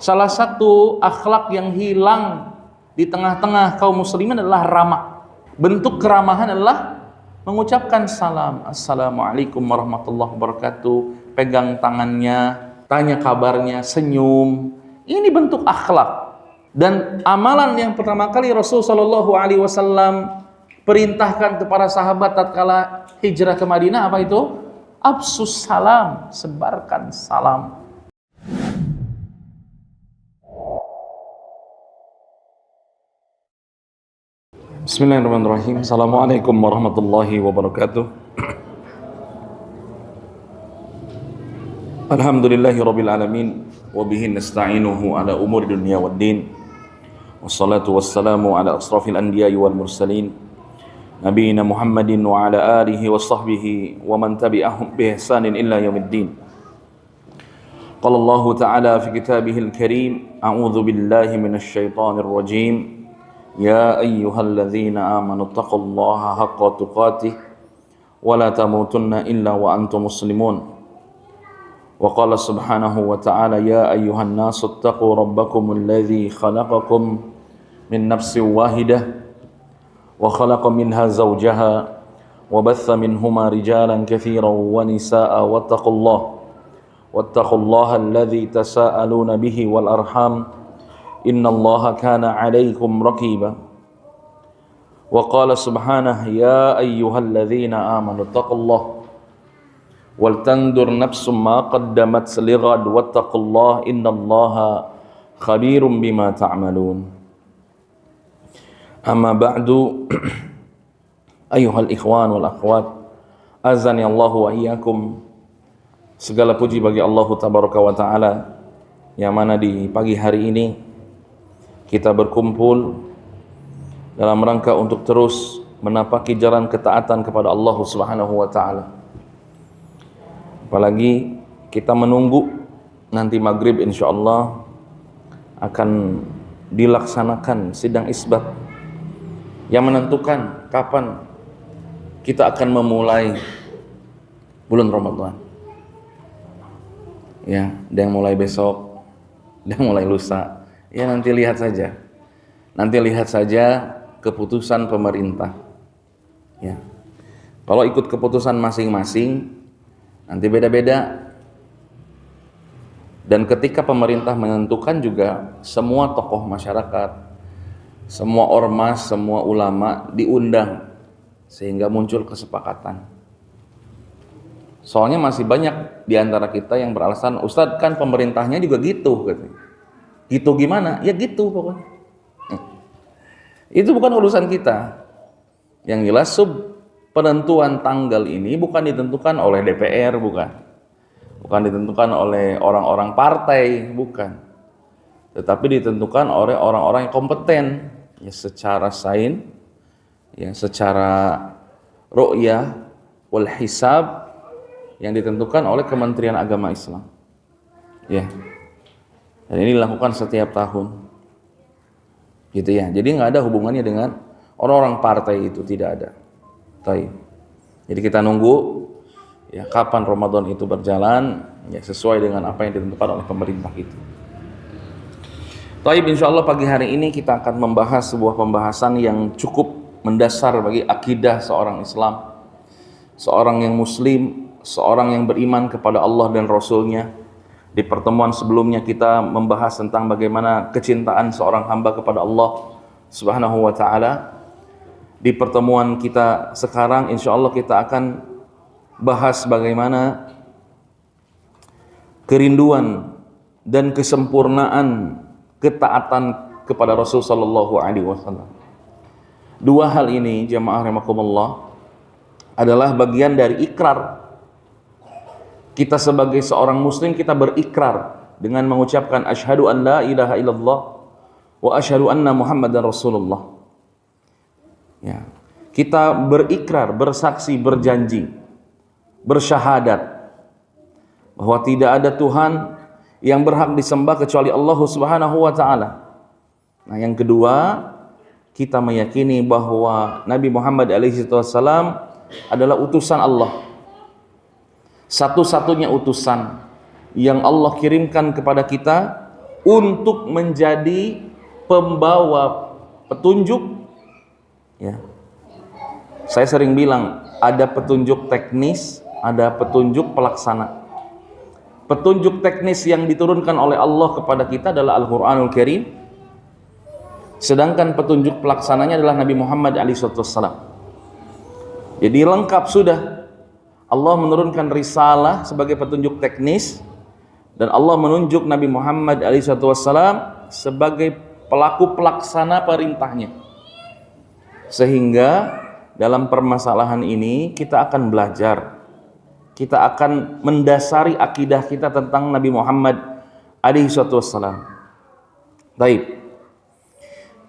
Salah satu akhlak yang hilang di tengah-tengah kaum muslimin adalah ramah. Bentuk keramahan adalah mengucapkan salam, assalamualaikum warahmatullahi wabarakatuh, pegang tangannya, tanya kabarnya, senyum. Ini bentuk akhlak. Dan amalan yang pertama kali Rasul sallallahu alaihi wasallam perintahkan kepada sahabat tatkala hijrah ke Madinah apa itu? Absus salam, sebarkan salam. Bismillahirrahmanirrahim. Assalamualaikum warahmatullahi wabarakatuh. Alhamdulillahirabbil alamin wa bihi nasta'inuhu ala umuri dunya waddin. Wassalatu wassalamu ala asrafil anbiya'i wal mursalin nabiyina Muhammadin wa ala alihi wa sahbihi wa man tabi'ahum bi ihsanin illa yaumiddin. Qala Allah ta'ala fi kitabihil karim, a'udzu billahi minasy syaithanir rajim. Ya ayyuhalladzina amanu taqullaha haqqa tuqatih wa la tamutunna illa wa antum muslimun. Wa qala subhanahu wa ta'ala ya ayyuhan nasu taqu rabbakumul ladzi khalaqakum min nafsin wahidah wa khalaqa minha zawjaha wa batha minhuma rijalan katsiran wa nisaa'a wattaqullaha alladzi tasaaluna bihi wal arham innallaha kana 'alaikum raqiba. Wa qala subhanahu ya ayyuhalladzina amanu taqullaha wal tandur nafsum ma qaddamat lighad wattaqullaha innallaha khabirum bima ta'malun. Amma ba'du, ayyuhal ikhwan wal akhwat, azani Allahu wa iyyakum. Segala puji bagi Allah tabaraka wa taala yang mana di pagi hari ini kita berkumpul dalam rangka untuk terus menapaki jalan ketaatan kepada Allah Subhanahu wa taala. Apalagi kita menunggu nanti maghrib insyaallah akan dilaksanakan sidang isbat yang menentukan kapan kita akan memulai bulan Ramadan. Ya, ada yang mulai besok, ada yang mulai lusa. Ya nanti lihat saja. Nanti lihat saja keputusan pemerintah. Ya. Kalau ikut keputusan masing-masing nanti beda-beda. Dan ketika pemerintah menentukan juga semua tokoh masyarakat, semua ormas, semua ulama diundang sehingga muncul kesepakatan. Soalnya masih banyak di antara kita yang beralasan, Ustadz kan pemerintahnya juga gitu katanya. Gitu gimana? Ya gitu pokoknya. Itu bukan urusan kita. Yang jelas penentuan tanggal ini bukan ditentukan oleh DPR, bukan ditentukan oleh orang-orang partai, bukan. Tetapi ditentukan oleh orang-orang yang kompeten, ya secara sains, ya secara ru'yah wal hisab, yang ditentukan oleh Kementerian Agama Islam. Ya. Dan ini dilakukan setiap tahun. Gitu ya. Jadi nggak ada hubungannya dengan orang-orang partai itu, tidak ada. Taib. Jadi kita nunggu ya kapan Ramadan itu berjalan ya sesuai dengan apa yang ditentukan oleh pemerintah itu. Taib, insyaallah pagi hari ini kita akan membahas sebuah pembahasan yang cukup mendasar bagi akidah seorang Islam, seorang yang muslim, seorang yang beriman kepada Allah dan Rasul-Nya. Di pertemuan sebelumnya kita membahas tentang bagaimana kecintaan seorang hamba kepada Allah Subhanahu wa taala. Di pertemuan kita sekarang insyaallah kita akan bahas bagaimana kerinduan dan kesempurnaan ketaatan kepada Rasul sallallahu alaihi wasallam. Dua hal ini jamaah rahimakumullah adalah bagian dari ikrar. Kita sebagai seorang muslim kita berikrar dengan mengucapkan asyhadu an la ilaha illallah wa asyhadu anna muhammadan rasulullah. Ya. Kita berikrar, bersaksi, berjanji, bersyahadat bahwa tidak ada Tuhan yang berhak disembah kecuali Allah Subhanahu wa taala. Nah, yang kedua, kita meyakini bahwa Nabi Muhammad alaihi wasallam adalah utusan Allah. Satu-satunya utusan yang Allah kirimkan kepada kita untuk menjadi pembawa petunjuk, ya. Saya sering bilang ada petunjuk teknis, ada petunjuk pelaksana. Petunjuk teknis yang diturunkan oleh Allah kepada kita adalah Al-Quranul Karim, sedangkan petunjuk pelaksananya adalah Nabi Muhammad SAW. Jadi lengkap sudah. Allah menurunkan risalah sebagai petunjuk teknis, dan Allah menunjuk Nabi Muhammad SAW sebagai pelaku pelaksana perintahnya. Sehingga dalam permasalahan ini kita akan belajar, kita akan mendasari akidah kita tentang Nabi Muhammad SAW. Baik,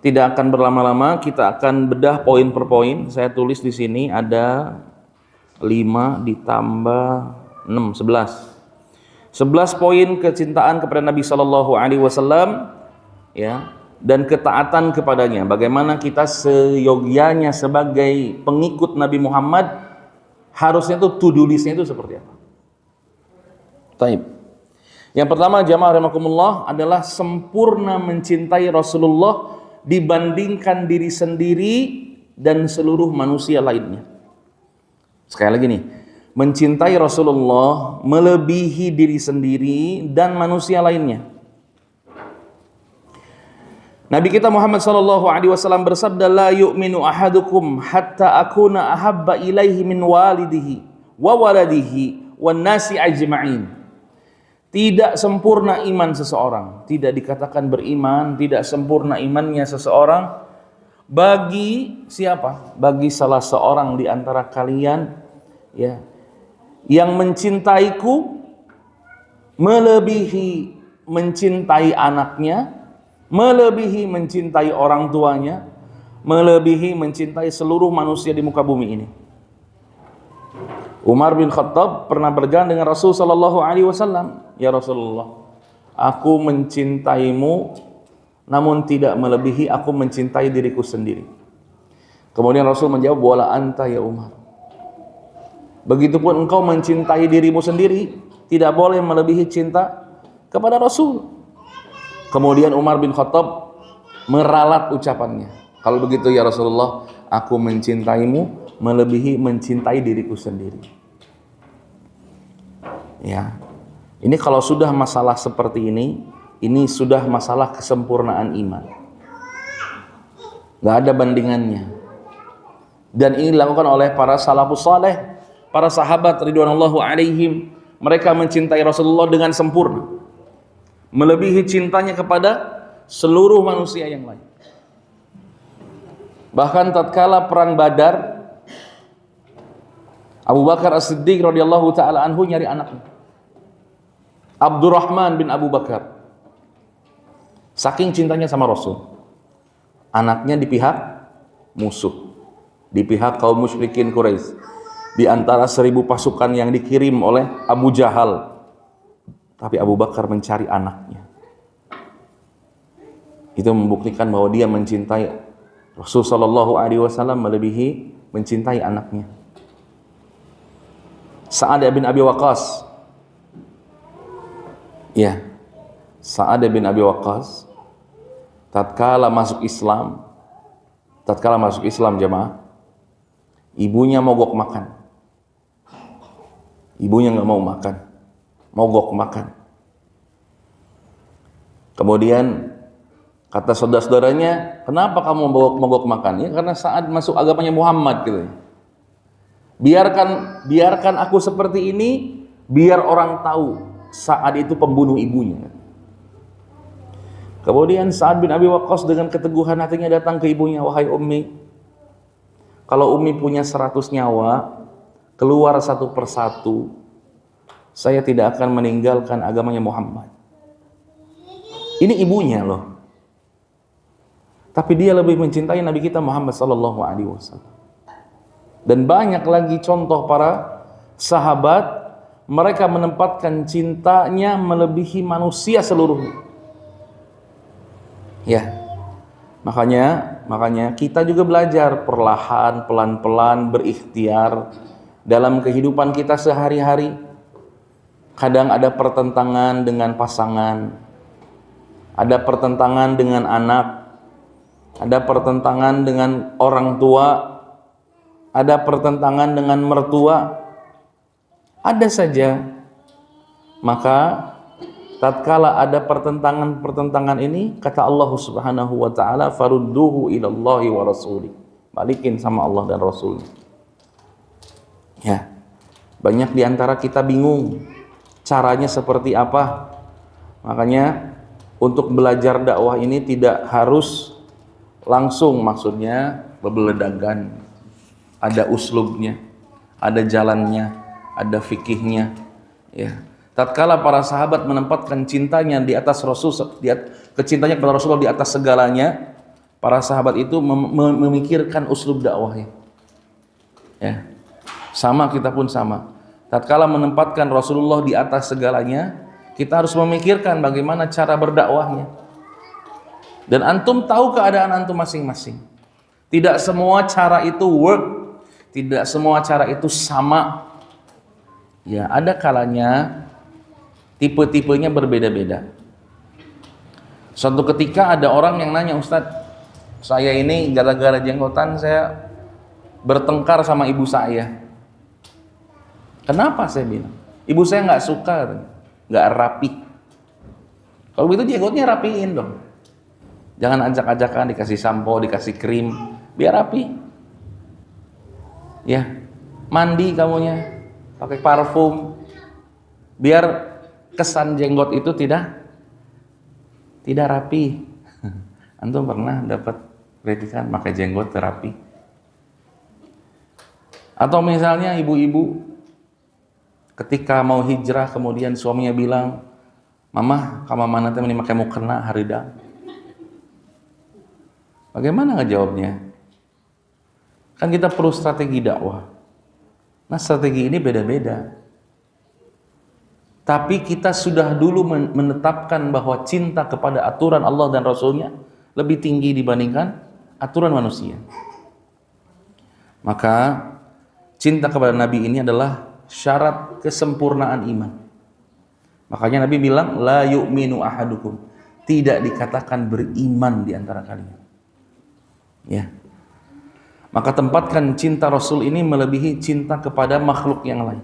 tidak akan berlama-lama, kita akan bedah poin per poin. Saya tulis di sini ada 5 ditambah 6, 11. 11 poin kecintaan kepada Nabi SAW, ya, dan ketaatan kepadanya. Bagaimana kita seyogianya sebagai pengikut Nabi Muhammad harusnya tuh to-do list-nya itu seperti apa? Taib. Yang pertama, jamaah rahimakumullah, adalah sempurna mencintai Rasulullah dibandingkan diri sendiri dan seluruh manusia lainnya. Sekali lagi nih, mencintai Rasulullah melebihi diri sendiri dan manusia lainnya. Nabi kita Muhammad SAW bersabda, la yu'minu ahadukum hatta akuna ahabba ilaihi min walidihi wa waladihi wan nasi ajma'in. Tidak sempurna iman seseorang, tidak dikatakan beriman, tidak sempurna imannya seseorang bagi siapa? Bagi salah seorang di antara kalian, ya, yang mencintaiku melebihi mencintai anaknya, melebihi mencintai orang tuanya, melebihi mencintai seluruh manusia di muka bumi ini. Umar bin Khattab pernah berjalan dengan Rasul sallallahu alaihi wasallam, "Ya Rasulullah, aku mencintaimu namun tidak melebihi aku mencintai diriku sendiri." Kemudian Rasul menjawab, "Wala anta ya Umar." Begitupun engkau mencintai dirimu sendiri tidak boleh melebihi cinta kepada Rasul. Kemudian Umar bin Khattab meralat ucapannya, "Kalau begitu ya Rasulullah, aku mencintaimu melebihi mencintai diriku sendiri." Ya, ini kalau sudah masalah seperti ini sudah masalah kesempurnaan iman. Gak ada bandingannya. Dan ini dilakukan oleh para salafus saleh, para sahabat ridwanullahu alaihim. Mereka mencintai Rasulullah dengan sempurna, melebihi cintanya kepada seluruh manusia yang lain. Bahkan tatkala perang Badar, Abu Bakar As-Siddiq radhiyallahu taala anhu nyari anaknya, Abdurrahman bin Abu Bakar. Saking cintanya sama Rasul, anaknya di pihak musuh, di pihak kaum musyrikin Quraisy, di antara 1000 pasukan yang dikirim oleh Abu Jahal. Tapi Abu Bakar mencari anaknya. Itu membuktikan bahwa dia mencintai Rasul sallallahu alaihi wasallam melebihi mencintai anaknya. Sa'ad bin Abi Waqqas. Ya. Sa'ad bin Abi Waqqas tatkala masuk Islam jemaah, ibunya mogok makan. Ibunya nggak mau makan, mogok makan. Kemudian kata saudara-saudaranya, "Kenapa kamu mogok makan?" Ya, karena saat masuk agamanya Muhammad gitu. Biarkan aku seperti ini, biar orang tahu Sa'ad itu pembunuh ibunya. Kemudian Sa'ad bin Abi Waqqas dengan keteguhan hatinya datang ke ibunya, "Wahai Ummi, kalau Ummi punya 100 nyawa, keluar satu persatu, saya tidak akan meninggalkan agamanya Muhammad." Ini ibunya loh. Tapi dia lebih mencintai Nabi kita Muhammad sallallahu alaihi wasallam. Dan banyak lagi contoh para sahabat, mereka menempatkan cintanya melebihi manusia seluruhnya. Ya. Makanya kita juga belajar perlahan, pelan-pelan, berikhtiar dalam kehidupan kita sehari-hari. Kadang ada pertentangan dengan pasangan. ada pertentangan dengan anak, ada pertentangan dengan orang tua, ada pertentangan dengan mertua, ada saja. Maka tatkala ada pertentangan ini, kata Allah Subhanahu wa taala, farudduhu ilallahi wa rasuli. Balikin sama Allah dan Rasul. Ya. Banyak di antara kita bingung caranya seperti apa. Makanya untuk belajar dakwah ini tidak harus langsung, maksudnya bebeledagan. Ada uslubnya, ada jalannya, ada fikihnya. Ya. Tatkala para sahabat menempatkan cintanya di atas Rasul, kecintanya kepada Rasulullah di atas segalanya, para sahabat itu memikirkan uslub dakwahnya. Ya. Sama, kita pun sama. Tatkala menempatkan Rasulullah di atas segalanya, kita harus memikirkan bagaimana cara berdakwahnya. Dan antum tahu keadaan antum masing-masing. Tidak semua cara itu work, tidak semua cara itu sama. Ya, ada kalanya tipe-tipenya berbeda-beda. Suatu ketika ada orang yang nanya, Ustadz, saya ini gara-gara jenggotan saya bertengkar sama ibu saya. Kenapa? Saya bilang, ibu saya nggak suka, nggak rapi. Kalau begitu jenggotnya rapiin dong. Jangan ajak-ajakan dikasih sampo, dikasih krim, biar rapi. Ya, mandi kamunya, pakai parfum, biar kesan jenggot itu tidak rapi. Antum pernah dapat kritikan pakai jenggot terapi? Atau misalnya ibu-ibu ketika mau hijrah kemudian suaminya bilang, "Mama, kamu mana teh ini make mau kena haridang." Bagaimana ngejawabnya? Kan kita perlu strategi dakwah. Nah, strategi ini beda-beda. Tapi kita sudah dulu menetapkan bahwa cinta kepada aturan Allah dan Rasulnya lebih tinggi dibandingkan aturan manusia. Maka cinta kepada Nabi ini adalah syarat kesempurnaan iman. Makanya Nabi bilang, la yu'minu ahadukum, tidak dikatakan beriman di antara kalian. Ya. Maka tempatkan cinta Rasul ini melebihi cinta kepada makhluk yang lain.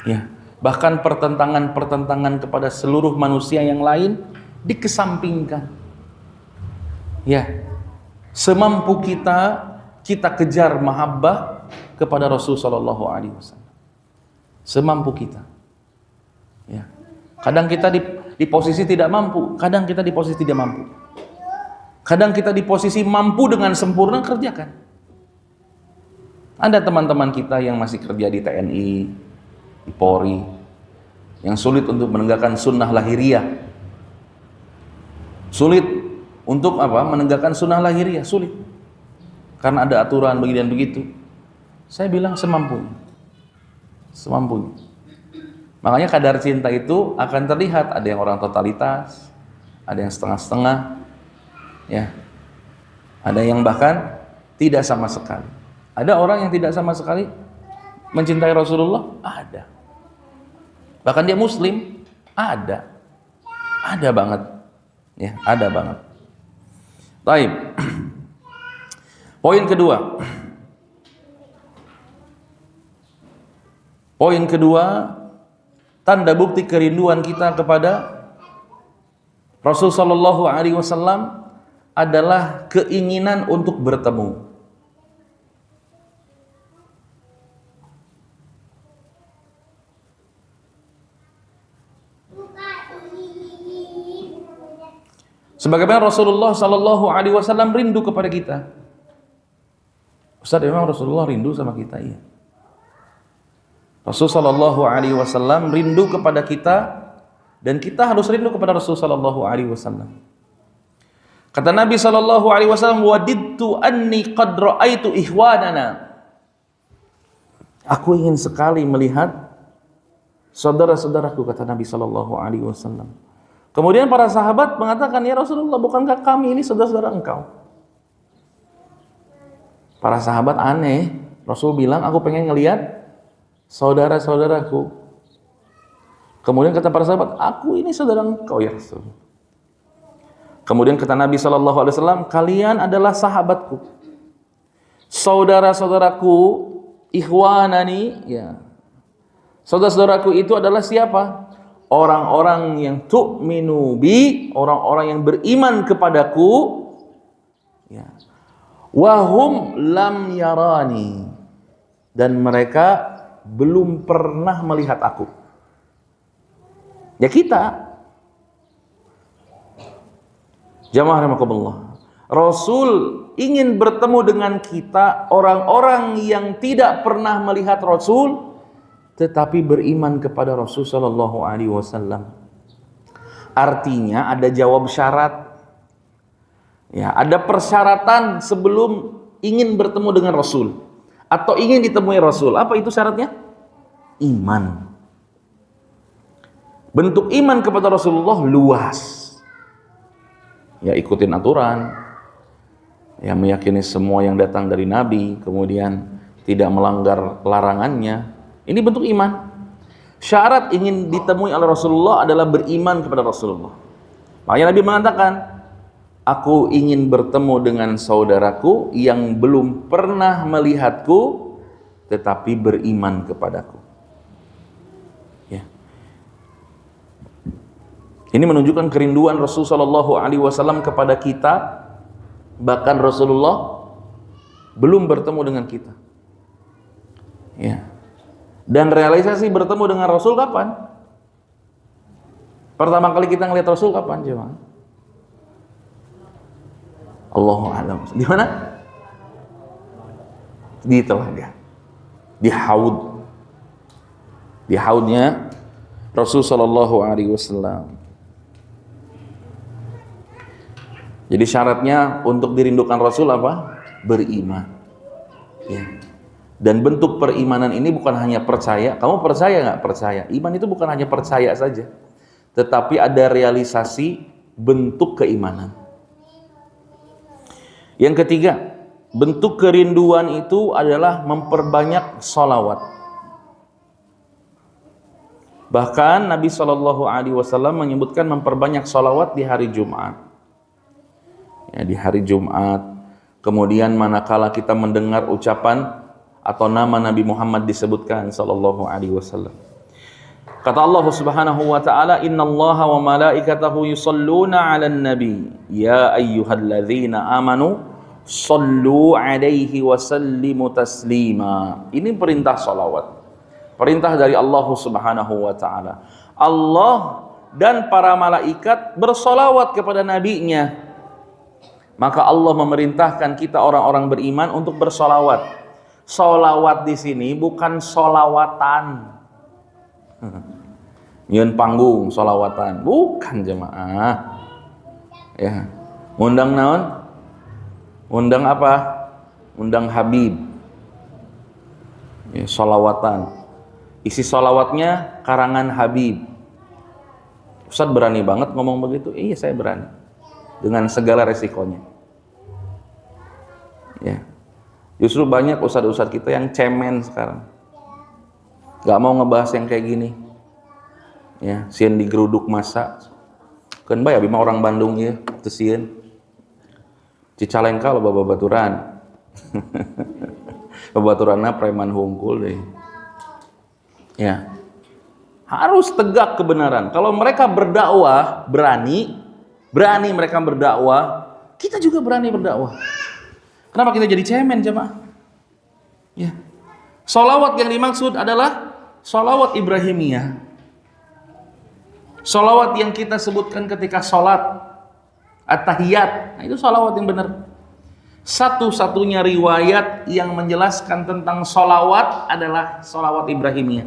Ya. Bahkan pertentangan-pertentangan kepada seluruh manusia yang lain dikesampingkan. Ya. Semampu kita kejar mahabbah kepada Rasul sallallahu alaihi wasallam. Semampu kita. Ya. Kadang kita di posisi tidak mampu, kadang kita di posisi tidak mampu. Kadang kita di posisi mampu dengan sempurna, kerjakan. Ada teman-teman kita yang masih kerja di TNI, di Polri, yang sulit untuk menegakkan sunnah lahiriah. Sulit untuk apa? Menegakkan sunnah lahiriah, sulit. Karena ada aturan begini dan begitu. Saya bilang semampunya. Semampunya. Makanya kadar cinta itu akan terlihat, ada yang orang totalitas, ada yang setengah-setengah. Ya, ada yang bahkan tidak sama sekali. Ada orang yang tidak sama sekali mencintai Rasulullah, ada. Bahkan dia Muslim, ada banget. Ya, ada banget. Baik. Poin kedua, tanda bukti kerinduan kita kepada Rasul sallallahu alaihi wasallam adalah keinginan untuk bertemu. Sebagaimana Rasulullah sallallahu alaihi wasallam rindu kepada kita. Ustaz, memang Rasulullah rindu sama kita, iya. Rasul sallallahu alaihi wasallam rindu kepada kita dan kita harus rindu kepada Rasul sallallahu alaihi wasallam. Kata Nabi sallallahu alaihi wasallam, "Wadidtu anni qad ra'aitu ikhwanana." Aku ingin sekali melihat saudara-saudaraku, kata Nabi sallallahu alaihi wasallam. Kemudian para sahabat mengatakan, "Ya Rasulullah, bukankah kami ini saudara-saudara engkau?" Para sahabat aneh. Rasul bilang, "Aku pengen ngelihat saudara-saudaraku." Kemudian kata para sahabat, "Aku ini saudara engkau ya Rasul." Kemudian kata Nabi SAW, kalian adalah sahabatku, saudara-saudaraku, ikhwanani, ya. Saudara-saudaraku itu adalah siapa? Orang-orang yang tu'minu bi, orang-orang yang beriman kepadaku, ya. Wahum lam yarani, dan mereka belum pernah melihat aku. Ya kita, jamaah rahimakumullah, Rasul ingin bertemu dengan kita, orang-orang yang tidak pernah melihat Rasul tetapi beriman kepada Rasul sallallahu alaihi wasallam. Artinya ada jawab syarat. Ya, ada persyaratan sebelum ingin bertemu dengan Rasul atau ingin ditemui Rasul. Apa itu syaratnya? Iman. Bentuk iman kepada Rasulullah luas. Ya, ikutin aturan. Ya, meyakini semua yang datang dari Nabi, kemudian tidak melanggar larangannya. Ini bentuk iman. Syarat ingin ditemui oleh Rasulullah adalah beriman kepada Rasulullah. Makanya Nabi mengatakan, aku ingin bertemu dengan saudaraku yang belum pernah melihatku tetapi beriman kepadaku. Ya. Ini menunjukkan kerinduan Rasulullah SAW kepada kita. Bahkan Rasulullah belum bertemu dengan kita. Ya. Dan realisasi bertemu dengan Rasul kapan? Pertama kali kita ngelihat Rasul kapan, jemaah? Allahu a'lam. Di mana? Di telaga. Di haud. Di haudnya Rasul sallallahu alaihi wasallam. Jadi syaratnya untuk dirindukan Rasul apa? Beriman. Ya. Dan bentuk perimanan ini bukan hanya percaya. Kamu percaya nggak? Percaya. Iman itu bukan hanya percaya saja, tetapi ada realisasi bentuk keimanan. Yang ketiga, bentuk kerinduan itu adalah memperbanyak sholawat. Bahkan Nabi SAW menyebutkan memperbanyak sholawat di hari Jumat. Ya, di hari Jumat. Kemudian manakala kita mendengar ucapan atau nama Nabi Muhammad disebutkan sallallahu alaihi wasallam. Kata Allah Subhanahu wa taala, "Innallaha wa malaikatahu yusholluna 'alan nabi, ya ayyuhalladzina amanu shallu 'alaihi wa sallimu taslima." Ini perintah salawat. Perintah dari Allah Subhanahu wa taala. Allah dan para malaikat bersolawat kepada nabinya. Maka Allah memerintahkan kita orang-orang beriman untuk bersolawat. Solawat di sini bukan solawatan. Nyun panggung solawatan, bukan jemaah. Ya, undang naon? Undang apa? Undang Habib. Ya, solawatan. Isi solawatnya karangan Habib. Ustaz berani banget ngomong begitu? Iya, saya berani. Dengan segala resikonya. Ya. Justru banyak ustadz-ustadz kita yang cemen sekarang. Gak mau ngebahas yang kayak gini. Ya, sieun digeruduk masa. Kan bae abi mah orang Bandung ya, teu sieun. Cicalengka loba babaturan. Babaturanna preman hungkul deh. Ya. Harus tegak kebenaran. Kalau mereka berdakwah, berani mereka berdakwah, kita juga berani berdakwah. Kenapa kita jadi cemen, jemaah? Ya. Sholawat yang dimaksud adalah sholawat Ibrahimiyah. Sholawat yang kita sebutkan ketika sholat at-tahiyat. Nah, itu sholawat yang benar. Satu-satunya riwayat yang menjelaskan tentang sholawat adalah sholawat Ibrahimiyah.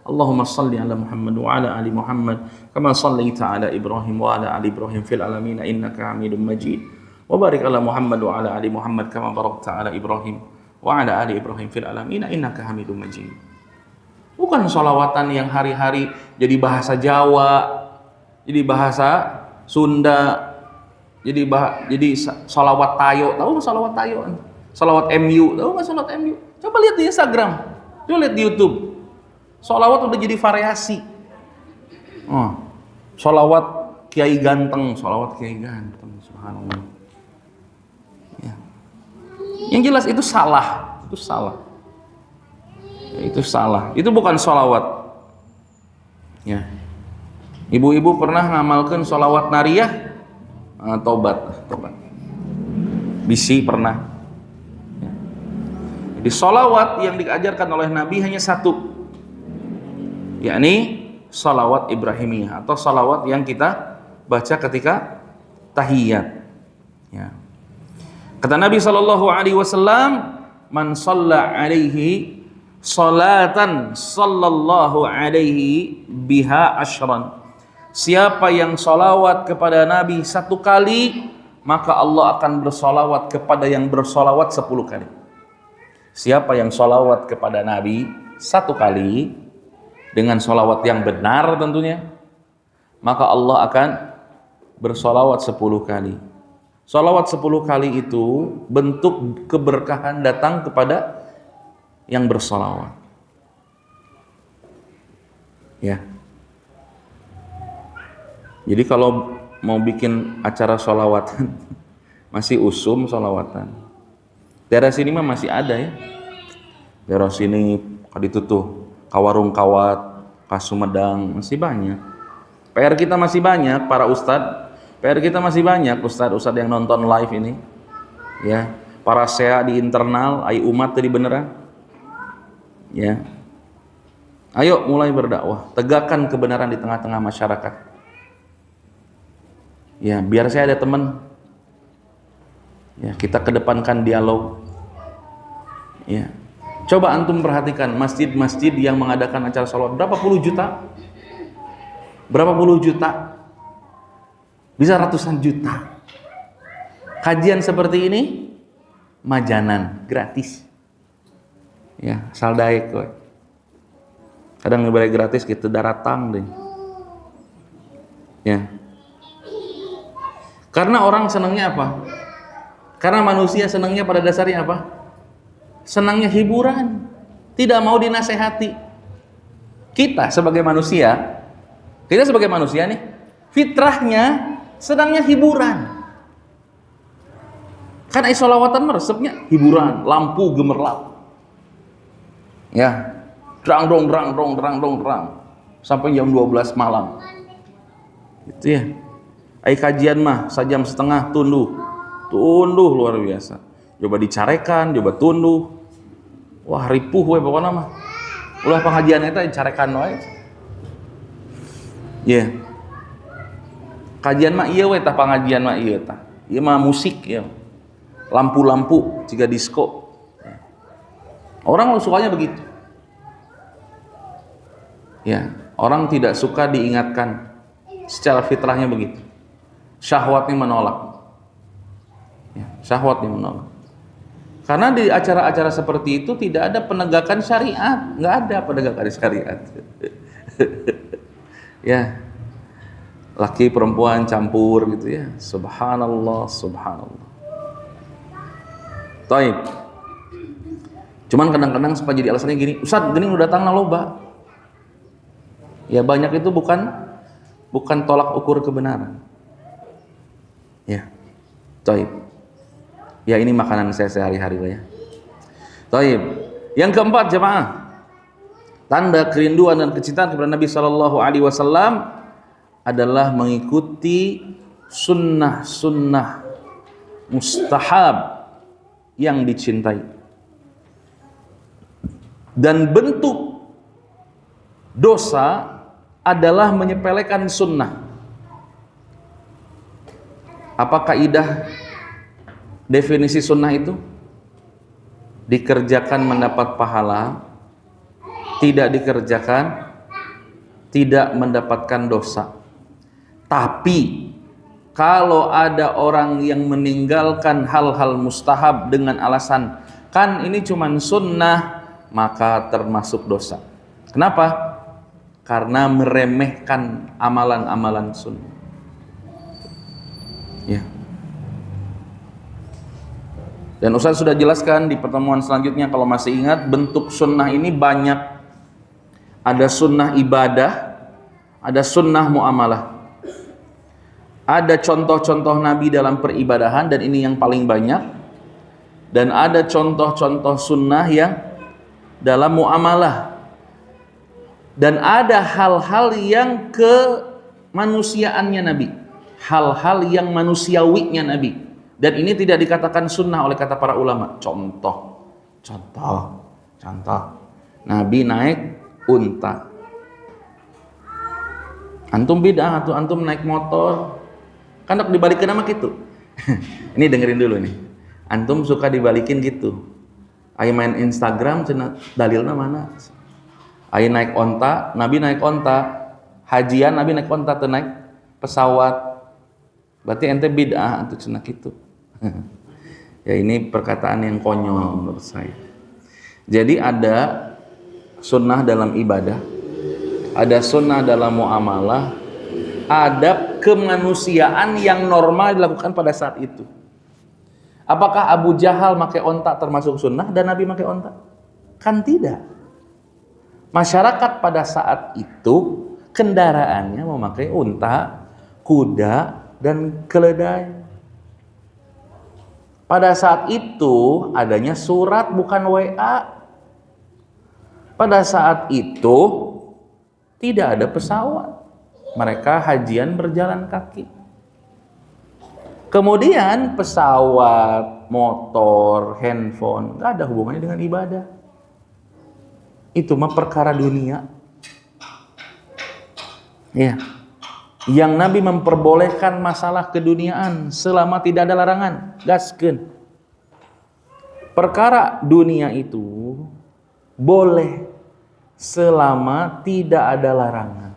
Allahumma salli ala Muhammad wa ala ali Muhammad kama sallaita ala Ibrahim wa ala ali Ibrahim fil alamin innaka Hamidum Majid. Wa barik ala Muhammad wa ala ali Muhammad kama barakta ala Ibrahim wa ala ali Ibrahim fil alamin innaka Hamidum Majid. Bukan sholawatan yang hari-hari jadi bahasa Jawa, jadi bahasa Sunda, jadi sholawat tayo. Tahu nggak sholawat tayo? Sholawat MU, tahu nggak sholawat MU? Coba lihat di Instagram, coba lihat di YouTube. Sholawat udah jadi variasi. Sholawat kiai ganteng, sholawat kiai ganteng, subhanallah. Ya. Yang jelas itu salah, itu salah. Itu salah, itu bukan sholawat. Ya. Ibu-ibu pernah ngamalkan sholawat nariyah? Tobat. Bisi pernah. Ya. Jadi sholawat yang diajarkan oleh Nabi hanya satu, yakni sholawat Ibrahimiyah atau sholawat yang kita baca ketika tahiyat. Ya. Kata Nabi SAW, man shalla alaihi salatan sallallahu alaihi biha asyran. Siapa yang sholawat kepada Nabi 1 kali, maka Allah akan bersolawat kepada yang bersolawat 10 kali. Siapa yang sholawat kepada Nabi 1 kali, dengan sholawat yang benar tentunya, maka Allah akan bersolawat 10 kali. Sholawat 10 kali itu bentuk keberkahan datang kepada yang bersolawat. Ya. Jadi kalau mau bikin acara sholawatan, masih usum sholawatan. Daerah sini mah masih ada ya. Daerah sini ditutup, kawarung kawat, Kasumedang, masih banyak. PR kita masih banyak, para ustadz. PR kita masih banyak, ustadz-ustadz yang nonton live ini. Ya, para sea di internal, ayo umat tadi beneran. Ya. Ayo mulai berdakwah, tegakkan kebenaran di tengah-tengah masyarakat. Ya, biar saya ada teman. Ya, kita kedepankan dialog. Ya. Coba antum perhatikan masjid-masjid yang mengadakan acara sholawat, berapa puluh juta? Berapa puluh juta? Bisa ratusan juta. Kajian seperti ini majanan, gratis. Ya, saldaik kowe. Kadang ngebalik gratis gitu daratang deh. Ya. Karena orang senangnya apa? Karena manusia senangnya pada dasarnya apa? Senangnya hiburan, tidak mau dinasehati. Kita sebagai manusia nih, fitrahnya senangnya hiburan. Kan sholawatan meresepnya hiburan, lampu gemerlap. Ya, drang dong sampai jam 12 malam. Gitu ya. Kajian mah 1,5 jam tunduh luar biasa. Coba dicarekan, coba tunduh. Wah, ripuh we pokoknya mah. Ulah pengajian eta dicarekan wae. Ya. Kajian mah ieu we tah, pengajian mah ieu tah. Ieu mah musik ya. Lampu-lampu jika disco. Orang sukanya begitu. Ya, orang tidak suka diingatkan, secara fitrahnya begitu. Syahwatnya menolak. Ya, syahwatnya menolak. Karena di acara-acara seperti itu tidak ada penegakan syariat, nggak ada penegakan syariat. Ya, laki perempuan campur gitu ya. Subhanallah. Taib. Cuman kadang-kadang supaya jadi alasannya gini, Ustaz, gini udah datang loba. Ya banyak itu bukan tolak ukur kebenaran. Ya, taib. Ya ini makanan saya sehari-hari ya. Taib. Yang keempat jemaah, tanda kerinduan dan kecintaan kepada Nabi Shallallahu Alaihi Wasallam adalah mengikuti sunnah-sunnah mustahab yang dicintai. Dan bentuk dosa adalah menyepelekan sunnah. Apa kaidah definisi sunnah itu? Dikerjakan mendapat pahala, tidak dikerjakan tidak mendapatkan dosa. Tapi kalau ada orang yang meninggalkan hal-hal mustahab dengan alasan kan ini cuman sunnah, maka termasuk dosa. Kenapa? Karena meremehkan amalan-amalan sunnah. Ya. Dan Ustaz sudah jelaskan di pertemuan selanjutnya, kalau masih ingat, bentuk sunnah ini banyak. Ada sunnah ibadah, ada sunnah muamalah. Ada contoh-contoh Nabi dalam peribadahan, dan ini yang paling banyak. Dan ada contoh-contoh sunnah yang dalam muamalah. Dan ada hal-hal yang kemanusiaannya Nabi, hal-hal yang manusiawinya Nabi. Dan ini tidak dikatakan sunnah oleh kata para ulama. Contoh. Nabi naik unta. Antum bid'ah atau antum naik motor, kan tak dibalikin sama gitu. Ini dengerin dulu nih. Antum suka dibalikin gitu. Ayo main Instagram, dalilnya mana? Ayo naik onta, Nabi naik onta. Hajian Nabi naik onta, tuh naik pesawat. Berarti ente bid'ah atau cenah gitu. Ya ini perkataan yang konyol menurut saya. Jadi ada sunnah dalam ibadah, ada sunnah dalam muamalah, adab kemanusiaan yang normal dilakukan pada saat itu. Apakah Abu Jahal pakai onta termasuk sunnah dan Nabi pakai onta? Kan tidak. Masyarakat pada saat itu kendaraannya memakai unta, kuda, dan keledai. Pada saat itu adanya surat bukan WA. Pada saat itu tidak ada pesawat. Mereka hajian berjalan kaki. Kemudian pesawat, motor, handphone gak ada hubungannya dengan ibadah. Itu mah perkara dunia. Ya. Yang Nabi memperbolehkan masalah keduniaan selama tidak ada larangan. Gaskeun. Perkara dunia itu boleh selama tidak ada larangan.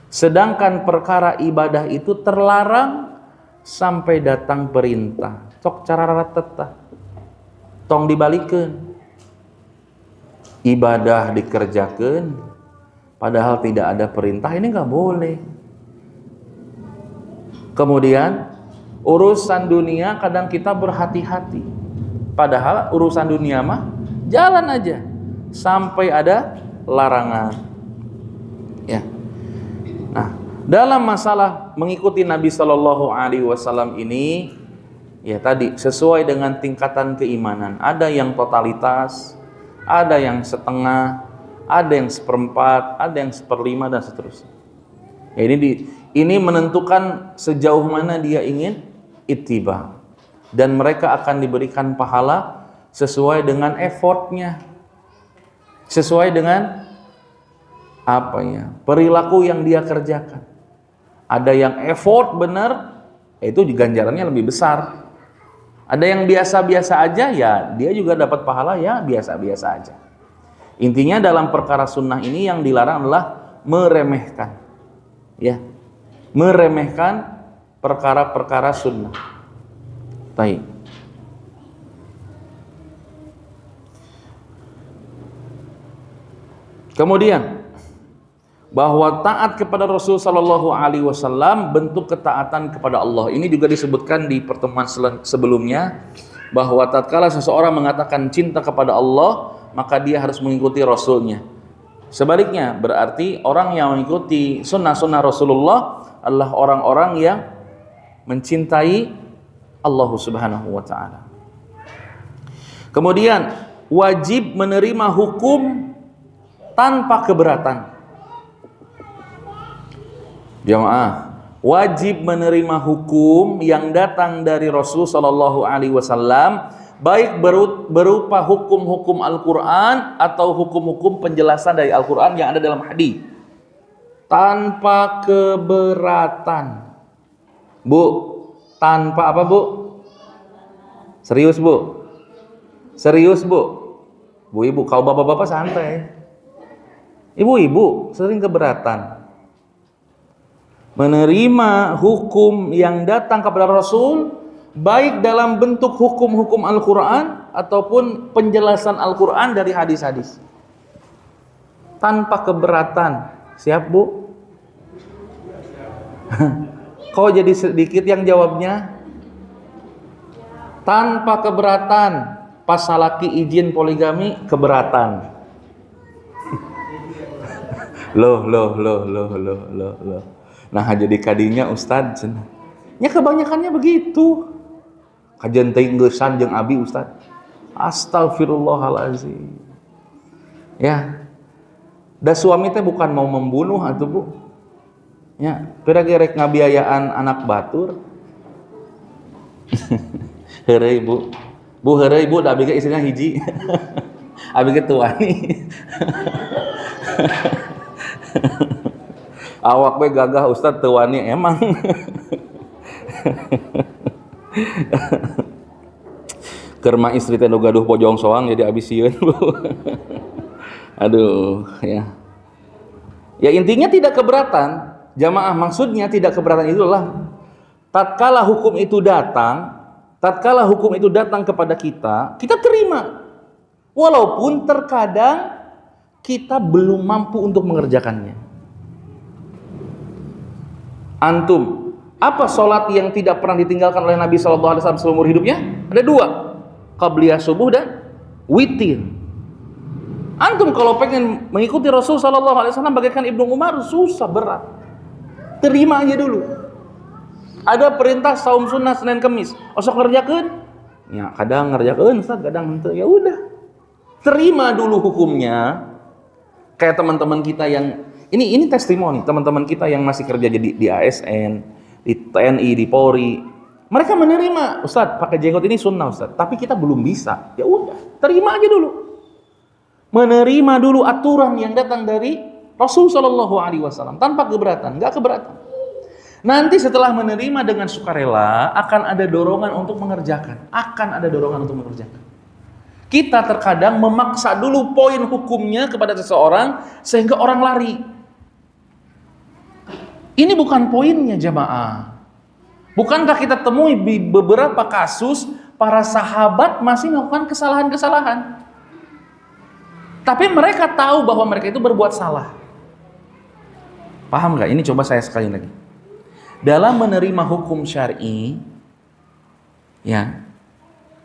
Sedangkan perkara ibadah itu terlarang sampai datang perintah. Cok cara ratetah. Tong dibalikeun. Ibadah dikerjakan padahal tidak ada perintah, ini nggak boleh. Kemudian urusan dunia kadang kita berhati-hati, padahal urusan dunia mah jalan aja sampai ada larangan. Ya. Nah, dalam masalah mengikuti Nabi Shallallahu Alaihi Wasallam ini, ya tadi sesuai dengan tingkatan keimanan. Ada yang totalitas, ada yang setengah, ada yang seperempat, ada yang seperlima, dan seterusnya. Ya, ini menentukan sejauh mana dia ingin ittiba, dan mereka akan diberikan pahala sesuai dengan effortnya, sesuai dengan perilaku yang dia kerjakan. Ada yang effort benar, itu ganjarannya lebih besar. Ada yang biasa-biasa aja, ya dia juga dapat pahala ya biasa-biasa aja. Intinya dalam perkara sunnah ini yang dilarang adalah meremehkan, ya, meremehkan perkara-perkara sunnah. Baik. Kemudian bahwa taat kepada Rasul Sallallahu Alaihi Wasallam bentuk ketaatan kepada Allah. Ini juga disebutkan di pertemuan sebelumnya, bahwa tatkala seseorang mengatakan cinta kepada Allah, maka dia harus mengikuti Rasulnya. Sebaliknya berarti orang yang mengikuti sunnah-sunnah Rasulullah adalah orang-orang yang mencintai Allah Subhanahu wa Ta'ala. Kemudian wajib menerima hukum tanpa keberatan. Jamaah, wajib menerima hukum yang datang dari Rasul Sallallahu Alaihi Wasallam, baik berupa hukum-hukum Al-Quran atau hukum-hukum penjelasan dari Al-Quran yang ada dalam hadis, tanpa keberatan. Bu, tanpa apa bu? Serius bu? Serius bu? Bu ibu, kalau bapak-bapak santai. Ibu-ibu sering keberatan menerima hukum yang datang kepada Rasul, baik dalam bentuk hukum-hukum Al-Quran ataupun penjelasan Al-Quran dari hadis-hadis, tanpa keberatan. Siap bu? Kok jadi sedikit yang jawabnya? Tanpa keberatan. Pas laki izin poligami keberatan. Loh. Nah jadi kadinya Ustad cenah. Nya kebanyakannya begitu. Kajian teuing geussan jeung abi Ustad. Astagfirullahalazim. Ya. Da suami teh bukan mau membunuh atuh Bu. Ya, pira gerek ngabiayaan anak batur. Heureuy Bu. Bu heureuy Bu, da abi ge istrinya hiji. Abi ge tuani. Awak we gagah Ustad tuani emang. Kerma istri teh nu gaduh pojong soang jadi abi sieun Bu. Aduh, ya. Ya intinya tidak keberatan. Jamaah maksudnya tidak keberatan itu adalah tatkala hukum itu datang kepada kita, kita terima. Walaupun terkadang kita belum mampu untuk mengerjakannya. Antum, apa sholat yang tidak pernah ditinggalkan oleh Nabi SAW seumur hidupnya? Ada 2, qabliyah subuh dan witir. Antum kalau pengen mengikuti Rasul SAW bagaikan Ibnu Umar, susah, berat. Terima aja dulu. Ada perintah saum sunnah Senin Kemis, osok ngerjakeun? Ya kadang ngerjakeun, kadang henteu. Ya udah, terima dulu hukumnya. Kayak teman-teman kita yang ini testimoni, teman-teman kita yang masih kerja di ASN, di TNI, di Polri, mereka menerima, Ustaz pakai jenggot ini sunnah Ustaz, tapi kita belum bisa. Ya udah, terima aja dulu. Menerima dulu aturan yang datang dari Rasul Shallallahu Alaihi Wasallam tanpa keberatan, nggak keberatan. Nanti setelah menerima dengan sukarela akan ada dorongan untuk mengerjakan, Kita terkadang memaksa dulu poin hukumnya kepada seseorang sehingga orang lari. Ini bukan poinnya jamaah. Bukankah kita temui di beberapa kasus para sahabat masih melakukan kesalahan-kesalahan? Tapi mereka tahu bahwa mereka itu berbuat salah. Paham nggak? Ini coba saya sekali lagi. Dalam menerima hukum syar'i, ya,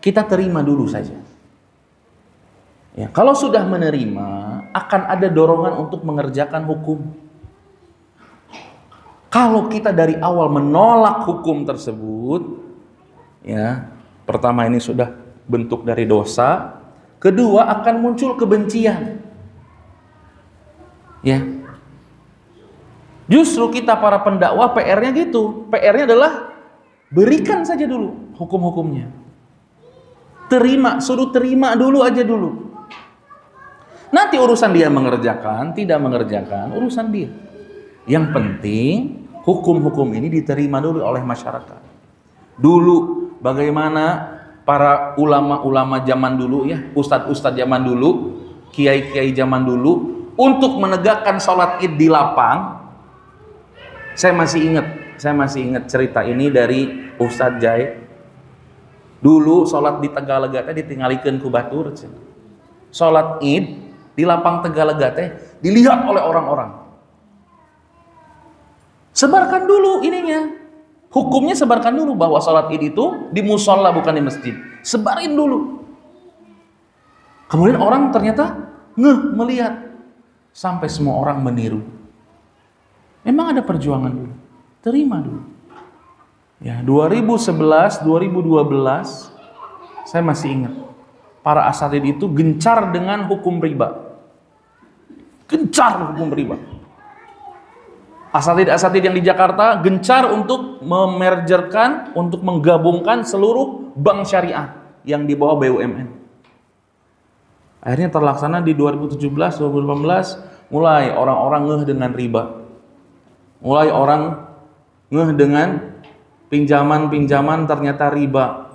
kita terima dulu saja. Ya, kalau sudah menerima, akan ada dorongan untuk mengerjakan hukum. Kalau kita dari awal menolak hukum tersebut, ya, pertama ini sudah bentuk dari dosa, kedua akan muncul kebencian. Ya. Justru kita para pendakwah PR-nya gitu. PR-nya adalah berikan saja dulu hukum-hukumnya. Suruh terima dulu aja dulu. Nanti urusan dia mengerjakan, tidak mengerjakan, urusan dia. Yang penting hukum-hukum ini diterima dulu oleh masyarakat. Dulu bagaimana para ulama-ulama zaman dulu ya, ustadz-ustadz zaman dulu, kiai-kiai zaman dulu untuk menegakkan sholat id di lapang. Saya masih ingat cerita ini dari Ustadz Jai. Dulu sholat di Tegalega teh ditinggalikeun ku batur. Sholat id di lapang Tegalega teh dilihat oleh orang-orang. Sebarkan dulu ininya. Hukumnya sebarkan dulu bahwa sholat id itu di musola bukan di masjid. Sebarin dulu. Kemudian orang ternyata melihat. Sampai semua orang meniru. Memang ada perjuangan dulu. Terima dulu. Ya, 2011, 2012 saya masih ingat. Para asatid itu gencar dengan hukum riba. Gencar hukum riba. Asatid yang di Jakarta gencar untuk memergerkan, untuk menggabungkan seluruh bank syariah yang di bawah BUMN. Akhirnya terlaksana di 2017, 2018, mulai orang-orang ngeh dengan riba. Mulai orang ngeh dengan pinjaman-pinjaman ternyata riba.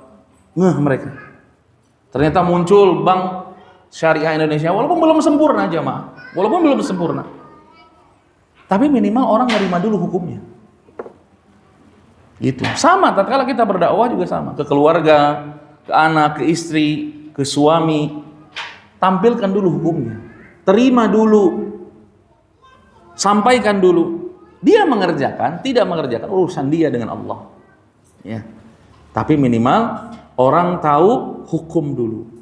Ngeh mereka. Ternyata muncul bank syariah Indonesia, walaupun belum sempurna jamaah. Walaupun belum sempurna. Tapi minimal orang nerima dulu hukumnya. Gitu. Sama tatkala kita berdakwah juga sama, ke keluarga, ke anak, ke istri, ke suami, tampilkan dulu hukumnya. Terima dulu. Sampaikan dulu. Dia mengerjakan, tidak mengerjakan urusan dia dengan Allah. Ya. Tapi minimal orang tahu hukum dulu.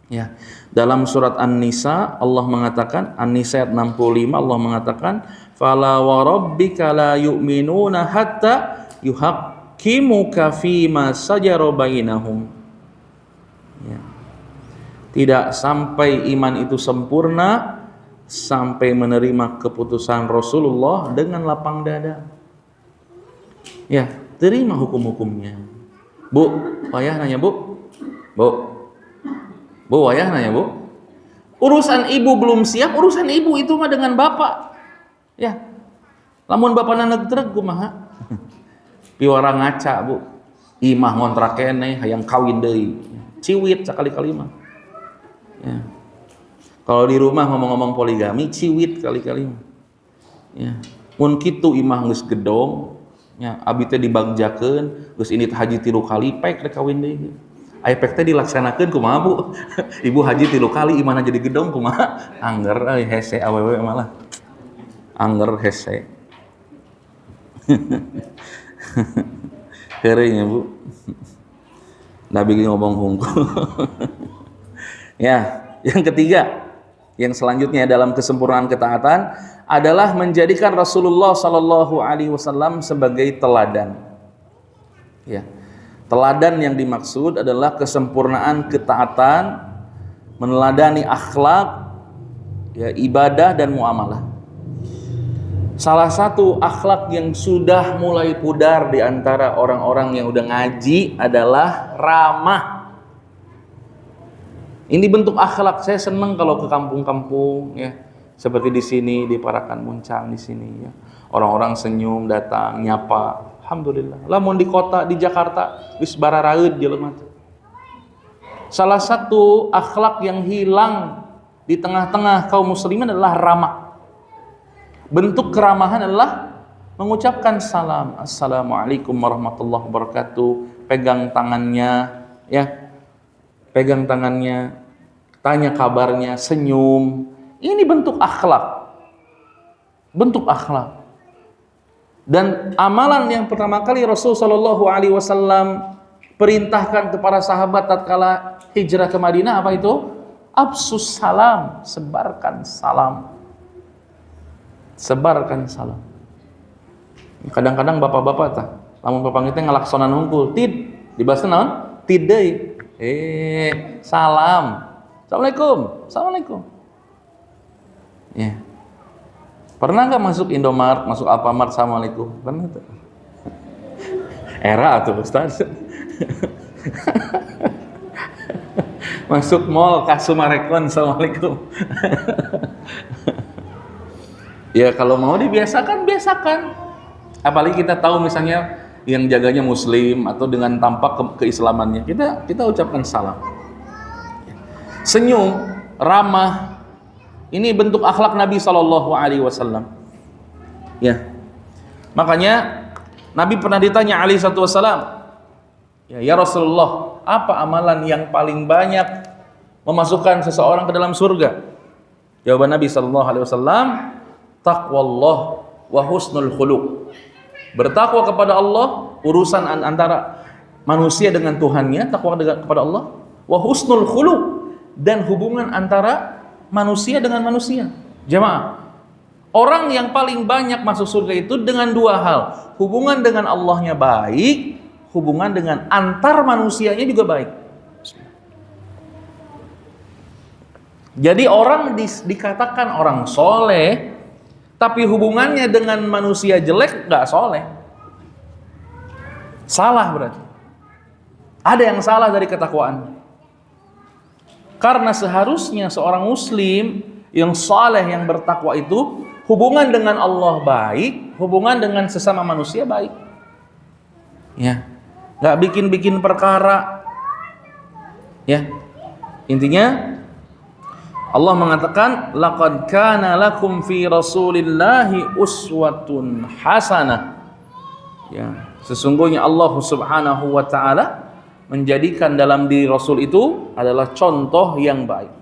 Ya. Dalam surat An-Nisa Allah mengatakan, An-Nisa ayat 65 Allah mengatakan, fala wa rabbika la yu'minuna hatta yuhaqqimuka fima sajara bainahum. Ya. Tidak sampai iman itu sempurna sampai menerima keputusan Rasulullah dengan lapang dada. Ya, terima hukum-hukumnya. Bu, ayah nanya bu. Bu, ayah nanya bu. Urusan ibu belum siap, urusan ibu itu mah dengan bapak. Ya, lamun bapak nana tereg kumaha. Piwara ngaca bu. Imah ngontrak keneh, hayang kawin deui. Ciwit sakali-kali mah. Ya. Kalau di rumah ngomong-ngomong poligami, ciwit kali-kali. Ya. Mun kitu imah geus gedong, ya abi teh dibagjakeun, geus ini haji 3 kali pek rek kawin deui. Aya pek teh dilaksanakeun kumaha Bu? Ibu haji 3 kali imahna jadi gedong kumaha? Angger euy hese awewe malah. Angger hese. Heureuy nya Bu. Nabi ngomong hungkul. Ya, yang ketiga, yang selanjutnya dalam kesempurnaan ketaatan adalah menjadikan Rasulullah Sallallahu Alaihi Wasallam sebagai teladan. Ya, teladan yang dimaksud adalah kesempurnaan ketaatan, meneladani akhlak, ya, ibadah dan muamalah. Salah satu akhlak yang sudah mulai pudar di antara orang-orang yang udah ngaji adalah ramah. Ini bentuk akhlak. Saya senang kalau ke kampung-kampung, ya, seperti di sini di Parakan Muncang di sini, ya. Orang-orang senyum datang nyapa. Alhamdulillah. Lamun di kota di Jakarta geus bararaeud jelema. Salah satu akhlak yang hilang di tengah-tengah kaum muslimin adalah ramah. Bentuk keramahan adalah mengucapkan salam, assalamualaikum warahmatullahi wabarakatuh, pegang tangannya, ya, pegang tangannya, tanya kabarnya, senyum. Ini bentuk akhlak. Bentuk akhlak. Dan amalan yang pertama kali Rasul Shallallahu Alaihi Wasallam perintahkan kepada sahabat tatkala hijrah ke Madinah apa itu? Absus salam, sebarkan salam. Sebarkan salam. Kadang-kadang bapak-bapak tah, lamun bapak kita ngelaksonan hungkul, tid, dibahas naon? Tid deui. Salam. Assalamualaikum. Assalamualaikum. Ya. Pernah nggak masuk Indomaret, masuk Alfamart, assalamualaikum? Pernah tuh? Era tuh Ustaz. Masuk mall, Kasumarekon, assalamualaikum. Ya kalau mau dibiasakan, biasakan. Apalagi kita tahu misalnya yang jaganya muslim atau dengan tampak keislamannya, kita ucapkan salam. Senyum, ramah, ini bentuk akhlak Nabi Sallallahu Alaihi Wasallam. Ya, makanya Nabi pernah ditanya alaihi wasallam, ya Rasulullah, apa amalan yang paling banyak memasukkan seseorang ke dalam surga? Jawaban Nabi Sallallahu Alaihi Wasallam, taqwallah wa husnul khuluq. Bertakwa kepada Allah, urusan antara manusia dengan Tuhannya, takwa kepada Allah, wa husnul khuluq, dan hubungan antara manusia dengan manusia. Jamaah, orang yang paling banyak masuk surga itu dengan 2 hal. Hubungan dengan Allahnya baik, hubungan dengan antar manusianya juga baik. Jadi orang dikatakan orang soleh, tapi hubungannya dengan manusia jelek, gak soleh. Salah berarti. Ada yang salah dari ketakwaan. Karena seharusnya seorang muslim yang soleh, yang bertakwa itu hubungan dengan Allah baik, hubungan dengan sesama manusia baik. Ya, gak bikin-bikin perkara. Ya, intinya Allah mengatakan laqad kana lakum fi rasulillahi uswatun hasanah. Ya, sesungguhnya Allah Subhanahu wa taala menjadikan dalam diri Rasul itu adalah contoh yang baik.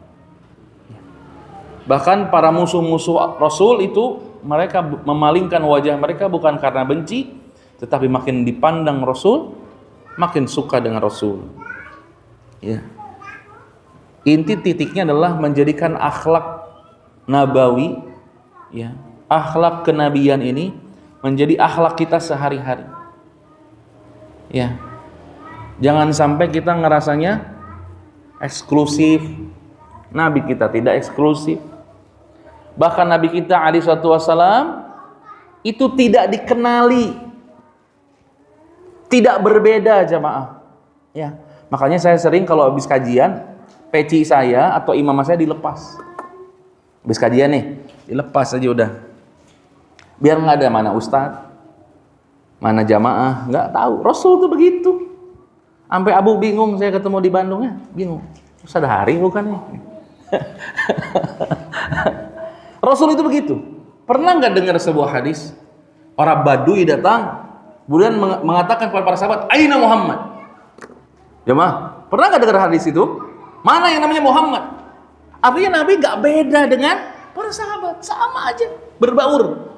Bahkan para musuh-musuh Rasul itu mereka memalingkan wajah mereka bukan karena benci, tetapi makin dipandang Rasul, makin suka dengan Rasul. Ya. Inti titiknya adalah menjadikan akhlak nabawi, ya, akhlak kenabian ini menjadi akhlak kita sehari-hari. Ya. Jangan sampai kita ngerasanya eksklusif. Nabi kita tidak eksklusif. Bahkan Nabi kita alaihi wassalam itu tidak dikenali, tidak berbeda jamaah. Ya. Makanya saya sering kalau habis kajian, peci saya atau imamah saya dilepas. Habis kajian nih, dilepas aja udah. Biar nggak ada mana ustadz, mana jamaah, nggak tahu. Rasul tuh begitu. Sampai Abu bingung, saya ketemu di Bandung ya, bingung. Ustadz hari bukan ya? Rasul itu begitu. Pernah nggak dengar sebuah hadis? Orang Badui datang, kemudian mengatakan kepada para sahabat, Aina Muhammad? Jemaah, pernah nggak dengar hadis itu? Mana yang namanya Muhammad? Artinya Nabi nggak beda dengan para sahabat, sama aja, berbaur.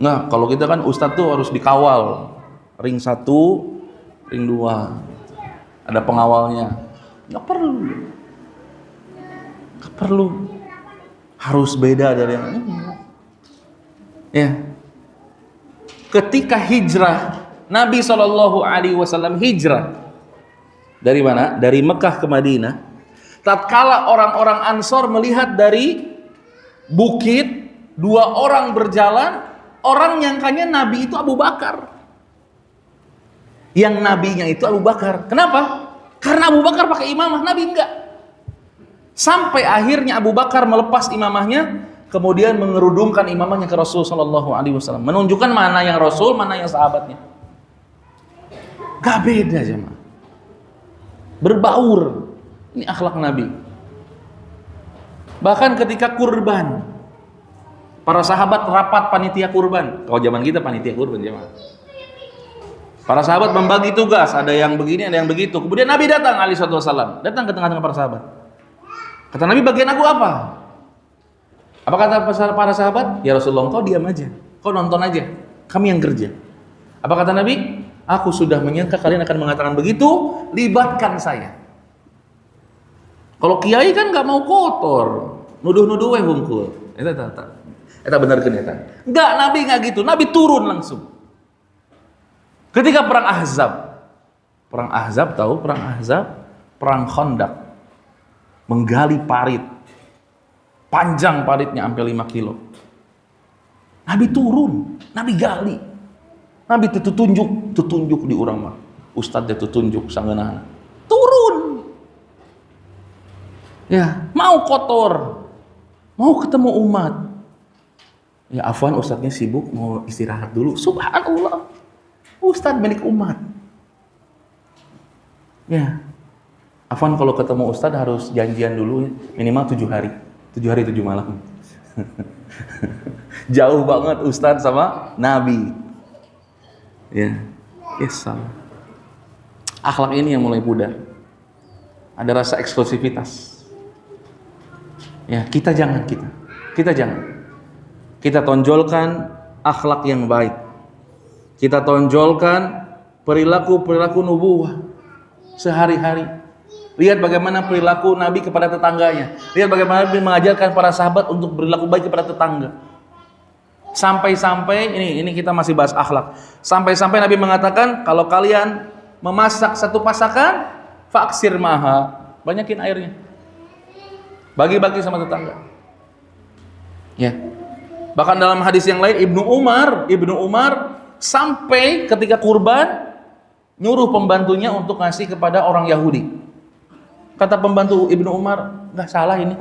Nah, kalau kita kan ustadz tuh harus dikawal. Ring 1, ring 2. Ada pengawalnya. Nggak perlu. Nggak perlu. Harus beda dari yang lain. Ya. Ketika hijrah, Nabi SAW hijrah. Dari mana? Dari Mekah ke Madinah. Tatkala orang-orang Ansor melihat dari bukit, 2 orang berjalan, orang nyangkanya Nabi itu Abu Bakar. Yang nabinya itu Abu Bakar. Kenapa? Karena Abu Bakar pakai imamah, Nabi enggak. Sampai akhirnya Abu Bakar melepas imamahnya, kemudian mengerudungkan imamahnya ke Rasul sallallahu alaihi wasallam, menunjukkan mana yang Rasul, mana yang sahabatnya. Gak beda jemaah. Berbaur. Ini akhlak Nabi. Bahkan ketika kurban, para sahabat rapat panitia kurban. Kalau zaman kita panitia kurban jemaah. Para sahabat membagi tugas, ada yang begini, ada yang begitu. Kemudian Nabi datang alaihi wasallam, datang ke tengah-tengah para sahabat. Kata Nabi, bagian aku apa? Apa kata para sahabat? Ya Rasulullah, kau diam aja, kau nonton aja, kami yang kerja. Apa kata Nabi? Aku sudah menyangka kalian akan mengatakan begitu, libatkan saya. Kalau kiai kan nggak mau kotor, nuduh-nuduh hungkul. Eta benerkeun eta. Enggak, Nabi nggak gitu. Nabi turun langsung. Ketika perang Ahzab tahu perang Ahzab, perang Khandaq, menggali parit, panjang paritnya sampai 5 kilo. Nabi turun, Nabi gali, Nabi tunjuk di urang mah, ustadz itu tunjuk sangeunana, turun, ya mau kotor, mau ketemu umat, ya afwan ustadznya sibuk mau istirahat dulu, subhanallah. Ustadz milik umat. Ya. Afwan kalau ketemu ustadz harus janjian dulu minimal 7 hari. 7 hari 7 malam. Jauh banget ustadz sama Nabi. Ya. Yes. Akhlak ini yang mulai pudar. Ada rasa eksklusivitas. Ya, kita jangan. Kita tonjolkan akhlak yang baik. Kita tonjolkan perilaku nubuwah sehari-hari. Lihat bagaimana perilaku Nabi kepada tetangganya. Lihat bagaimana Nabi mengajarkan para sahabat untuk berlaku baik kepada tetangga. Sampai-sampai ini kita masih bahas akhlak. Sampai-sampai Nabi mengatakan, kalau kalian memasak satu pasakan, faksir maha, banyakin airnya. Bagi-bagi sama tetangga. Ya. Bahkan dalam hadis yang lain Ibnu Umar sampai ketika kurban nyuruh pembantunya untuk ngasih kepada orang Yahudi. Kata pembantu Ibnu Umar, nggak salah ini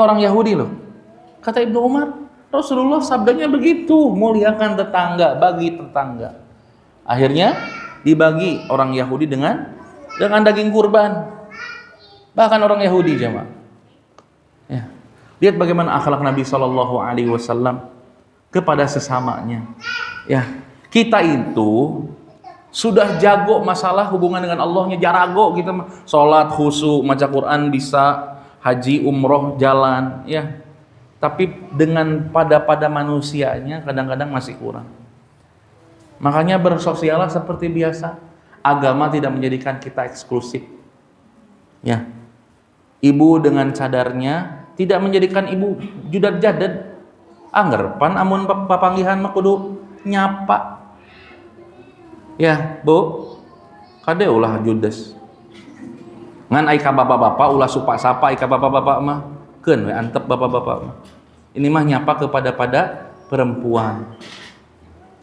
orang Yahudi loh. Kata Ibnu Umar, Rasulullah sabdanya begitu, muliakan tetangga, bagi tetangga. Akhirnya dibagi orang Yahudi dengan daging kurban. Bahkan orang Yahudi jemaah. Ya. Lihat bagaimana akhlak Nabi Shallallahu Alaihi Wasallam kepada sesamanya. Ya. Kita itu sudah jago masalah hubungan dengan Allahnya, jarago kita sholat, khusyuk, baca Quran bisa, haji, umroh, jalan, ya. Tapi dengan pada manusianya kadang-kadang masih kurang. Makanya bersosiallah seperti biasa. Agama tidak menjadikan kita eksklusif. Ya. Ibu dengan cadarnya tidak menjadikan ibu judat jaded. Anggerpan amun papanggihan mah kudu nyapa. Ya, Bu. Kade ulah judes. Ngan ai ka bapak-bapak ulah supa sapa ai ka bapak-bapak mah. Keun we antep bapak-bapak mah. Ini mah nyapa kepada perempuan.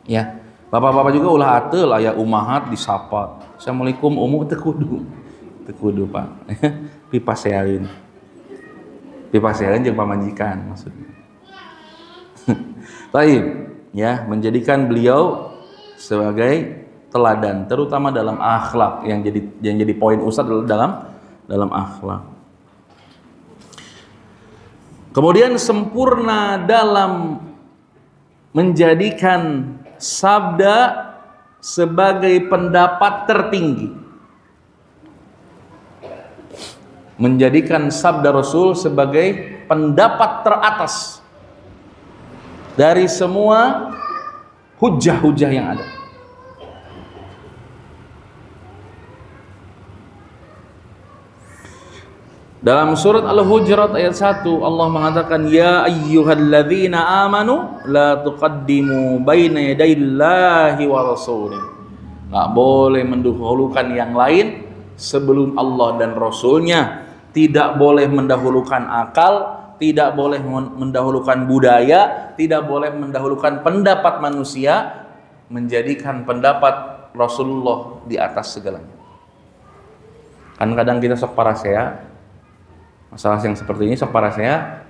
Ya. Bapak-bapak juga ulah ateul aya umahat disapa. Assalamualaikum umu teu kudu. Teu kudu, Pak. Pipaseaeun. Pipaseaeun jeung pamajikan maksudnya. Baik, ya, menjadikan beliau sebagai teladan, terutama dalam akhlak. Yang jadi poin Ustadz adalah dalam akhlak. Kemudian sempurna dalam menjadikan sabda sebagai pendapat tertinggi. Menjadikan sabda Rasul sebagai pendapat teratas dari semua hujah-hujah yang ada. Dalam surat Al-Hujurat ayat 1 Allah mengatakan ya ayyuhalladzina amanu la tuqaddimu baina yadayillahi wa rasulih. Enggak boleh mendahulukan yang lain sebelum Allah dan Rasulnya. Tidak boleh mendahulukan akal, tidak boleh mendahulukan budaya, tidak boleh mendahulukan pendapat manusia, menjadikan pendapat Rasulullah di atas segalanya. Kan kadang kita sok parasea, masalah yang seperti ini sok parasea,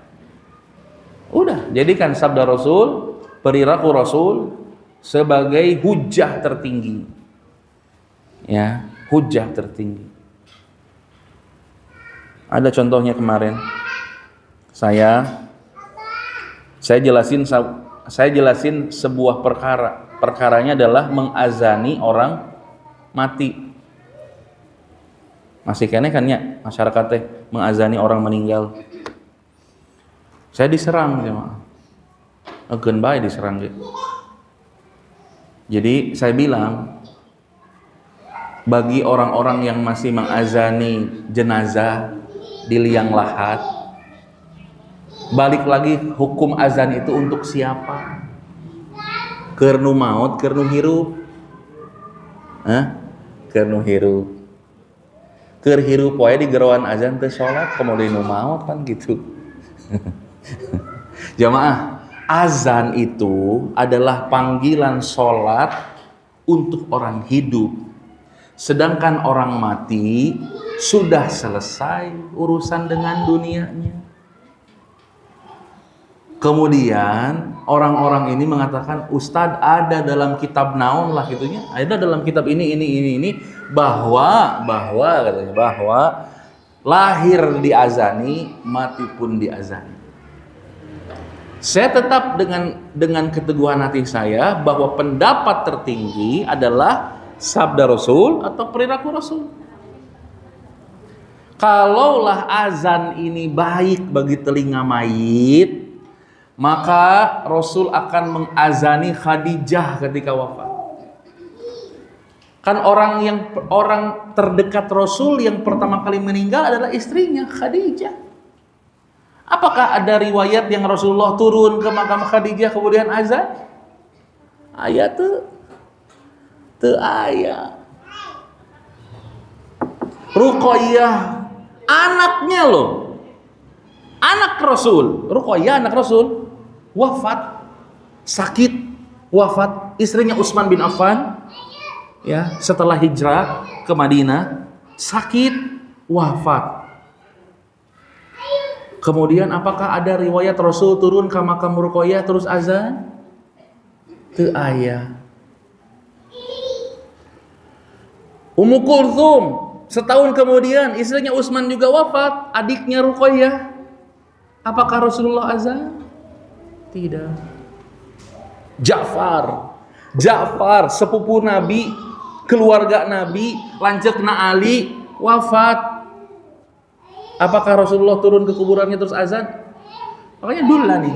udah jadikan sabda Rasul, perilaku Rasul sebagai hujah tertinggi. Ya, hujah tertinggi. Ada contohnya kemarin. Saya jelasin sebuah perkara. Perkaranya adalah mengazani orang mati. Masih kene kan ya masyarakat teh mengazani orang meninggal. Saya diserang jemaah. Eukeun bae diserang gitu. Jadi saya bilang bagi orang-orang yang masih mengazani jenazah di liang lahat, balik lagi hukum azan itu untuk siapa? Keur nu maot, keur nu hirup. Keur nu hirup. Keur hirup wae di geroan azan teu salat, kemudian nu maot kan gitu. Jamaah, azan itu adalah panggilan salat untuk orang hidup. Sedangkan orang mati sudah selesai urusan dengan dunianya. Kemudian orang-orang ini mengatakan, Ustadz ada dalam kitab naon lah gitunya, ada dalam kitab ini bahwa katanya bahwa lahir diazani, mati pun diazani. Saya tetap dengan keteguhan hati saya bahwa pendapat tertinggi adalah sabda Rasul atau perilaku Rasul. Kalaulah azan ini baik bagi telinga mayit, maka Rasul akan mengazani Khadijah ketika wafat. Kan orang terdekat Rasul yang pertama kali meninggal adalah istrinya Khadijah. Apakah ada riwayat yang Rasulullah turun ke makam Khadijah kemudian azan? Aya teu aya. Ruqayyah anaknya loh, anak Rasul, Ruqayyah anak Rasul wafat, sakit, wafat. Istrinya Utsman bin Affan, ya, setelah hijrah ke Madinah, sakit, wafat. Kemudian apakah ada riwayat Rasul turun ke makam Ruqayyah terus azan? Teu aya. Ummu Kulthum setahun kemudian istrinya Utsman juga wafat, adiknya Ruqayyah. Apakah Rasulullah azan? Tidak. Ja'far sepupu Nabi, keluarga Nabi, lanceukna Ali wafat. Apakah Rasulullah turun ke kuburannya terus azan? Makanya dulu lah nih,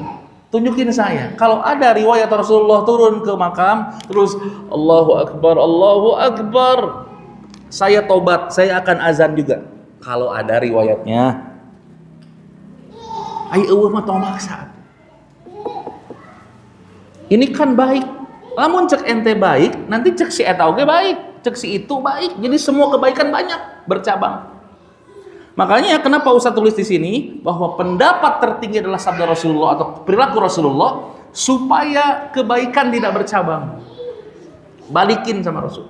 tunjukin saya. Kalau ada riwayat Rasulullah turun ke makam terus Allahu Akbar, saya tobat, saya akan azan juga. Kalau ada riwayatnya. Ai eueuh mah tong maksa. Ini kan baik. Lamun cek ente baik, nanti cek si eta oge baik, cek si itu baik. Jadi semua kebaikan banyak bercabang. Makanya kenapa Ustaz tulis di sini bahwa pendapat tertinggi adalah sabda Rasulullah atau perilaku Rasulullah supaya kebaikan tidak bercabang. Balikin sama Rasul.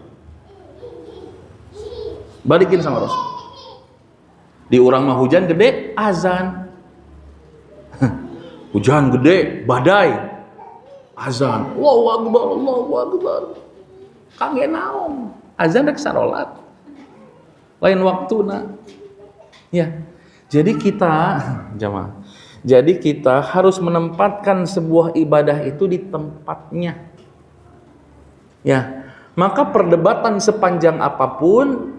Balikin sama Rasul. Di urang mah hujan gede, azan. Hujan gede, badai, azan. Allahu Akbar, Allahu Akbar. Kangge naon? Azan rek sarolat. Lain waktuna. Ya. Jadi kita jamaah. Jadi kita harus menempatkan sebuah ibadah itu di tempatnya. Ya. Maka perdebatan sepanjang apapun,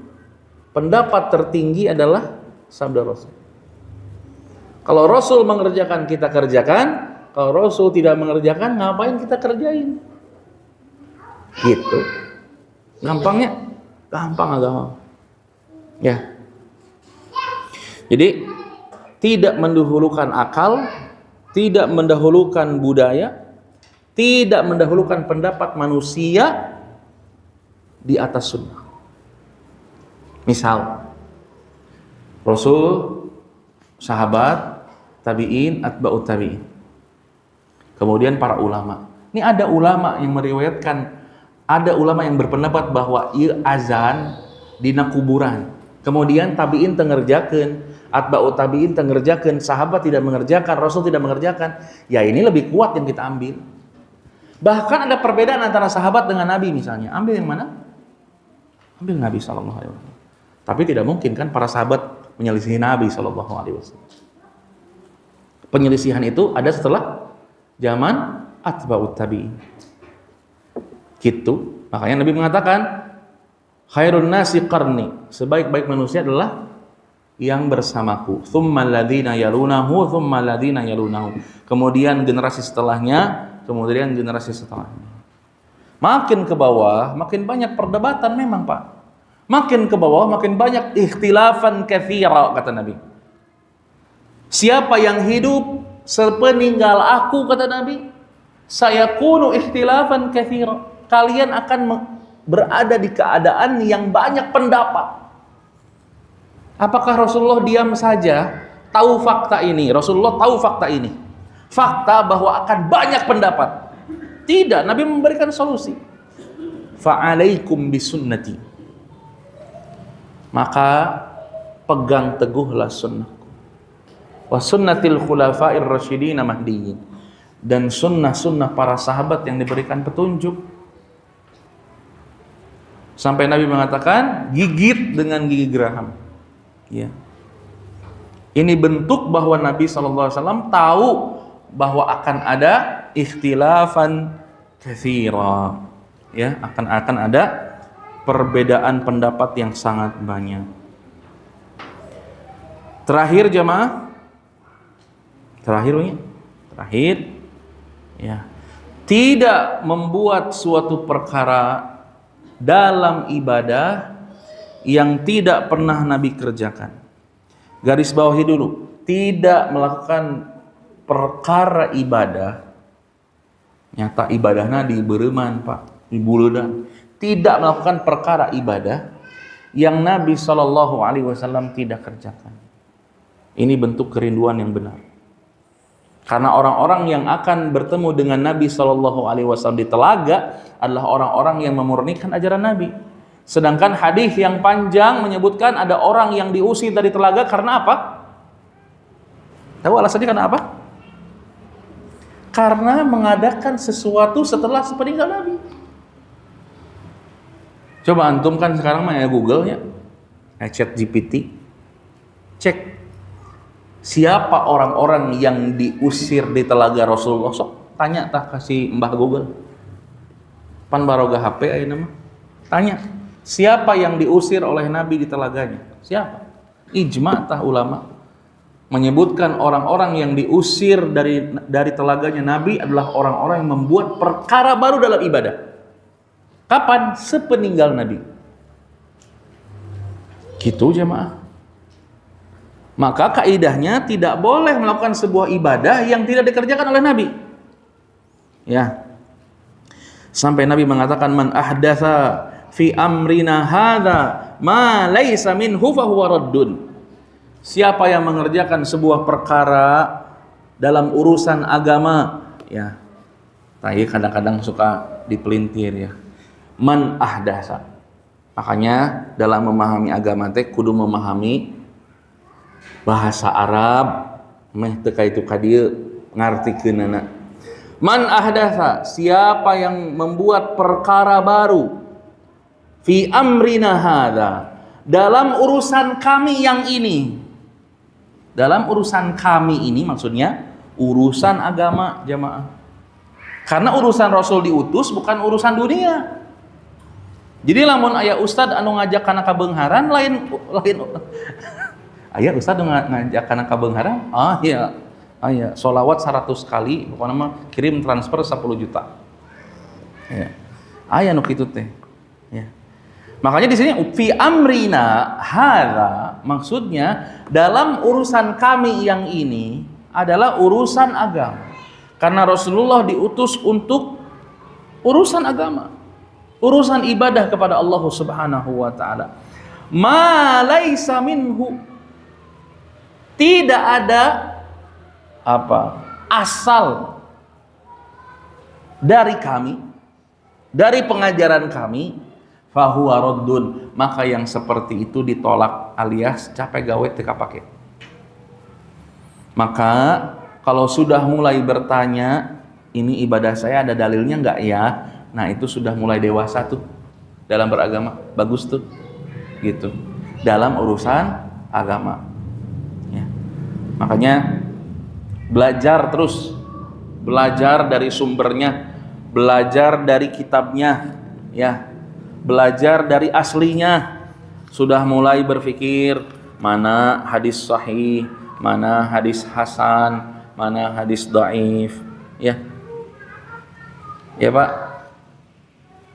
pendapat tertinggi adalah sabda Rasul. Kalau Rasul mengerjakan, kita kerjakan. Kalau Rasul tidak mengerjakan, ngapain kita kerjain? Gitu. Gampangnya? Gampang agama. Ya. Jadi tidak mendahulukan akal, tidak mendahulukan budaya, tidak mendahulukan pendapat manusia di atas sunnah. Misal, Rasul, sahabat, tabi'in, atba'ut tabi'in. Kemudian para ulama. Ini ada ulama yang meriwayatkan, ada ulama yang berpendapat bahwa ieu azan dina kuburan. Kemudian tabi'in tengerjakeun, atba'ut tabi'in tengerjakeun, sahabat tidak mengerjakan, Rasul tidak mengerjakan. Ya ini lebih kuat yang kita ambil. Bahkan ada perbedaan antara sahabat dengan Nabi misalnya. Ambil yang mana? Ambil Nabi SAW. Tapi tidak mungkin kan para sahabat menyelisihi Nabi SAW. Penyelisihan itu ada setelah zaman atba'ut tabi'in. Gitu. Makanya Nabi mengatakan, khairun nasi qarni, sebaik-baik manusia adalah yang bersamaku. Tsumma alladziina yalunahu, tsumma alladziina yalunahu. Kemudian generasi setelahnya, kemudian generasi setelahnya. Makin ke bawah, makin banyak perdebatan memang, Pak. Makin ke bawah, makin banyak ikhtilafan katsira, kata Nabi. Siapa yang hidup sepeninggal aku, kata Nabi, sayakunu ikhtilafan katsira. Kalian akan berada di keadaan yang banyak pendapat. Apakah Rasulullah diam saja tahu fakta ini? Rasulullah tahu fakta ini. Fakta bahwa akan banyak pendapat. Tidak, Nabi memberikan solusi. Fa'alaikum bisunnati. Maka pegang teguhlah sunnahku. Wa sunnatil khulafa'ir rasyidin mahdiyyin. Dan sunnah-sunnah para sahabat yang diberikan petunjuk. Sampai Nabi mengatakan, gigit dengan gigi geraham. Ya. Ini bentuk bahwa Nabi SAW tahu bahwa akan ada ikhtilafan katsira. Ya, akan ada perbedaan pendapat yang sangat banyak. Terakhir jamaah. Terakhir. Ya. Tidak membuat suatu perkara dalam ibadah yang tidak pernah Nabi kerjakan. Garis bawahi dulu, tidak melakukan perkara ibadah. Nyata ibadahna di beureman, Pak, di buludan. Tidak melakukan perkara ibadah yang Nabi SAW tidak kerjakan. Ini bentuk kerinduan yang benar. Karena orang-orang yang akan bertemu dengan Nabi SAW di telaga adalah orang-orang yang memurnikan ajaran Nabi. Sedangkan hadis yang panjang menyebutkan ada orang yang diusir dari telaga karena apa? Tahu alasannya karena apa? Karena mengadakan sesuatu setelah sepeninggal Nabi. Coba antum kan sekarang mah ya Google ya, Chat GPT, cek siapa orang-orang yang diusir di telaga Rasulullah. Sok tanya tah kasih Mbah Google. Pan baroga HP ayeuna mah. Tanya. Siapa yang diusir oleh Nabi di telaganya? Siapa? Ijma' tah ulama menyebutkan orang-orang yang diusir dari telaganya Nabi adalah orang-orang yang membuat perkara baru dalam ibadah. Kapan? Sepeninggal Nabi. Gitu jemaah. Maka kaidahnya tidak boleh melakukan sebuah ibadah yang tidak dikerjakan oleh Nabi. Ya. Sampai Nabi mengatakan man ahdatsa fi amrina hadza ma laisa minhu fa huwa raddun. Siapa yang mengerjakan sebuah perkara dalam urusan agama, ya. Tapi kadang-kadang suka dipelintir ya. Man ahdatsa. Makanya dalam memahami agama teh kudu memahami bahasa Arab meh teu kaitu ka dieu ngartikeunana. Man ahdatsa, siapa yang membuat perkara baru fi amrina hadza, dalam urusan kami yang ini. Dalam urusan kami ini maksudnya urusan agama jamaah. Karena urusan Rasul diutus bukan urusan dunia. Jadi lamun aya ustad anu ngajak kana kabeungharan lain aya ustad anu ngajak kana kabeungharan, iya, sholawat 100 kali, pokoknya mah kirim transfer 10 juta. Ya. Aya nu kitu teh. Ya. Makanya di sini fi amrina hadza maksudnya dalam urusan kami yang ini adalah urusan agama. Karena Rasulullah diutus untuk urusan agama, urusan ibadah kepada Allah Subhanahu wa taala. Ma laisa minhu, tidak ada asal dari kami, dari pengajaran kami, fahuwa raddun, maka yang seperti itu ditolak alias capek gawe teu kapake. Maka kalau sudah mulai bertanya, ini ibadah saya ada dalilnya enggak ya? Nah, itu sudah mulai dewasa tuh dalam beragama, bagus tuh. Gitu. Dalam urusan agama. Ya. Makanya belajar terus, belajar dari sumbernya, belajar dari kitabnya, ya, belajar dari aslinya. Sudah mulai berpikir mana hadis sahih, mana hadis hasan, mana hadis dhaif, ya. Ya Pak,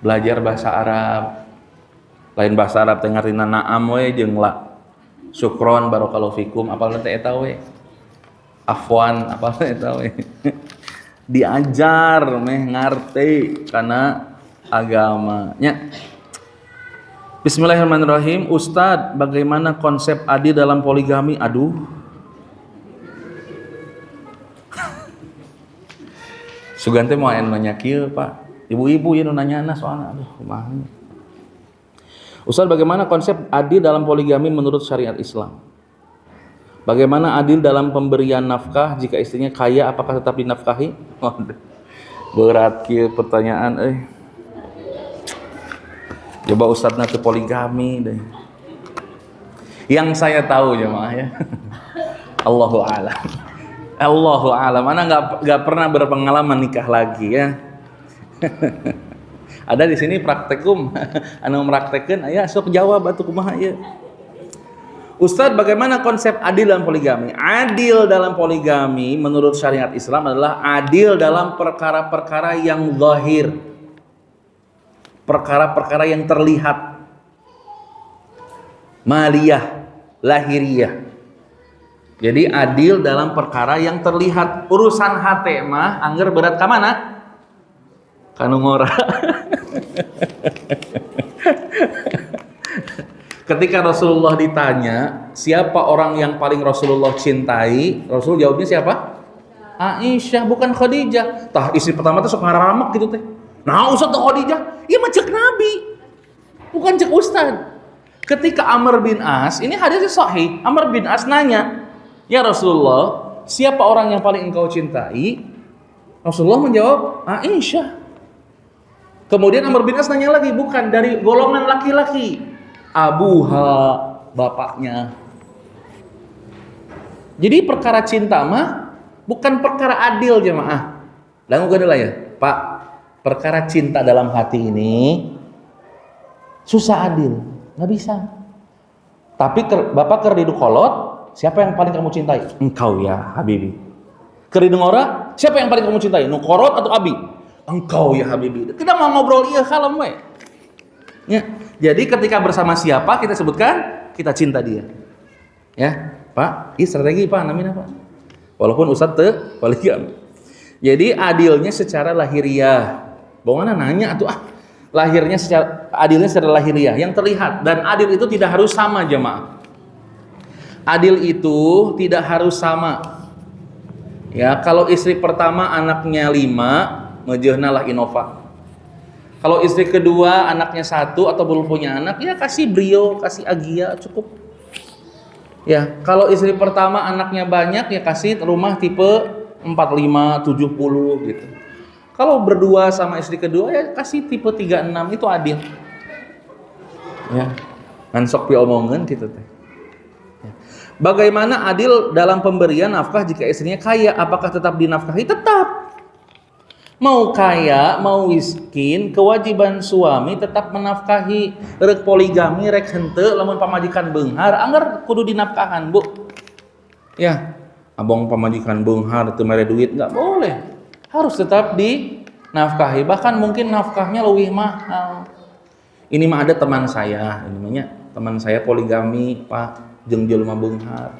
belajar bahasa Arab. Lain bahasa Arab teh ngartina na'am we jeung la. Syukron barakallahu fikum, apalna teh eta we. Afwan, apalna eta we. Diajar meh ngarti kana agamanya. Bismillahirrahmanirrahim. Ustadz, bagaimana konsep adil dalam poligami? Aduh. Sugante mau nanya kieu, Pak. Ibu-ibu ya nanya soalna. Aduh, kumaha. Ustadz, bagaimana konsep adil dalam poligami menurut syariat Islam? Bagaimana adil dalam pemberian nafkah jika istrinya kaya, apakah tetap dinafkahi? Berat kieu pertanyaan Coba Ustadz nanti poligami deh. Yang saya tahu jemaah ya. Allahu a'lam. Allahu a'lam. Mana nggak pernah berpengalaman nikah lagi ya. Ada di sini praktekum, anu meraktekeun aya sok jawab atuh kumaha ieu. Ustadz, bagaimana konsep adil dalam poligami? Adil dalam poligami menurut syariat Islam adalah adil dalam perkara-perkara yang zahir. Perkara-perkara yang terlihat. Maliyah, lahiriah. Jadi adil dalam perkara yang terlihat. Urusan hate mah angger berat ka mana? Kanu ngora. Ketika Rasulullah ditanya, siapa orang yang paling Rasulullah cintai? Rasul jawabnya siapa? Aisyah, bukan Khadijah. Tah istri pertama tuh sok ngaramak gitu teh. Nah, Ustaz tuh Khadijah, iya mah cek Nabi. Bukan cek Ustaz. Ketika Amr bin As, ini hadisnya sahih. Amr bin As nanya, "Ya Rasulullah, siapa orang yang paling engkau cintai?" Rasulullah menjawab, Aisyah. Kemudian Amr bin As nanya lagi, bukan dari golongan laki-laki. Abuha, bapaknya. Jadi perkara cinta mah bukan perkara adil jemaah. Langu lah ya, Pak. Perkara cinta dalam hati ini susah adil, nggak bisa. Tapi bapak kerdidu kolot, siapa yang paling kamu cintai? Engkau ya Habibi. Kerdidu ngora, siapa yang paling kamu cintai? Nukorot atau Abi? Engkau ya Habibi. Kita mau ngobrol iya kalem we. Ya. Jadi ketika bersama siapa kita sebutkan kita cinta dia. Ya. Pak, ini strategi Pak namanya Pak. Walaupun Ustadz teu poligami. Jadi adilnya secara lahiriah. Bagaimana nanya tuh lahirnya secara adilnya secara lahiriah yang terlihat, dan adil itu tidak harus sama jemaah. Adil itu tidak harus sama. Ya, kalau istri pertama anaknya 5, mejehna lah Innova. Kalau istri kedua anaknya 1 atau belum punya anak, ya kasih Brio, kasih Agia cukup. Ya, kalau istri pertama anaknya banyak, ya kasih rumah tipe 45, 70 gitu. Kalau berdua sama istri kedua, ya kasih tipe 36, itu adil. Ya, ngan sok piomongan gitu teh. Ya. Bagaimana adil dalam pemberian nafkah jika istrinya kaya? Apakah tetap dinafkahi? Tetap. Mau kaya, mau miskin, kewajiban suami tetap menafkahi. Rek poligami, rek henteu, lamun pamajikan beunghar, anggar kudu dinafkahan, Bu. Ya, abang pamajikan beunghar teu mere duit, enggak boleh. Harus tetap dinafkahi. Bahkan mungkin nafkahnya lebih mahal. Ini mah ada teman saya, ini namanya teman saya poligami, Pak, jeung jelema beunghar.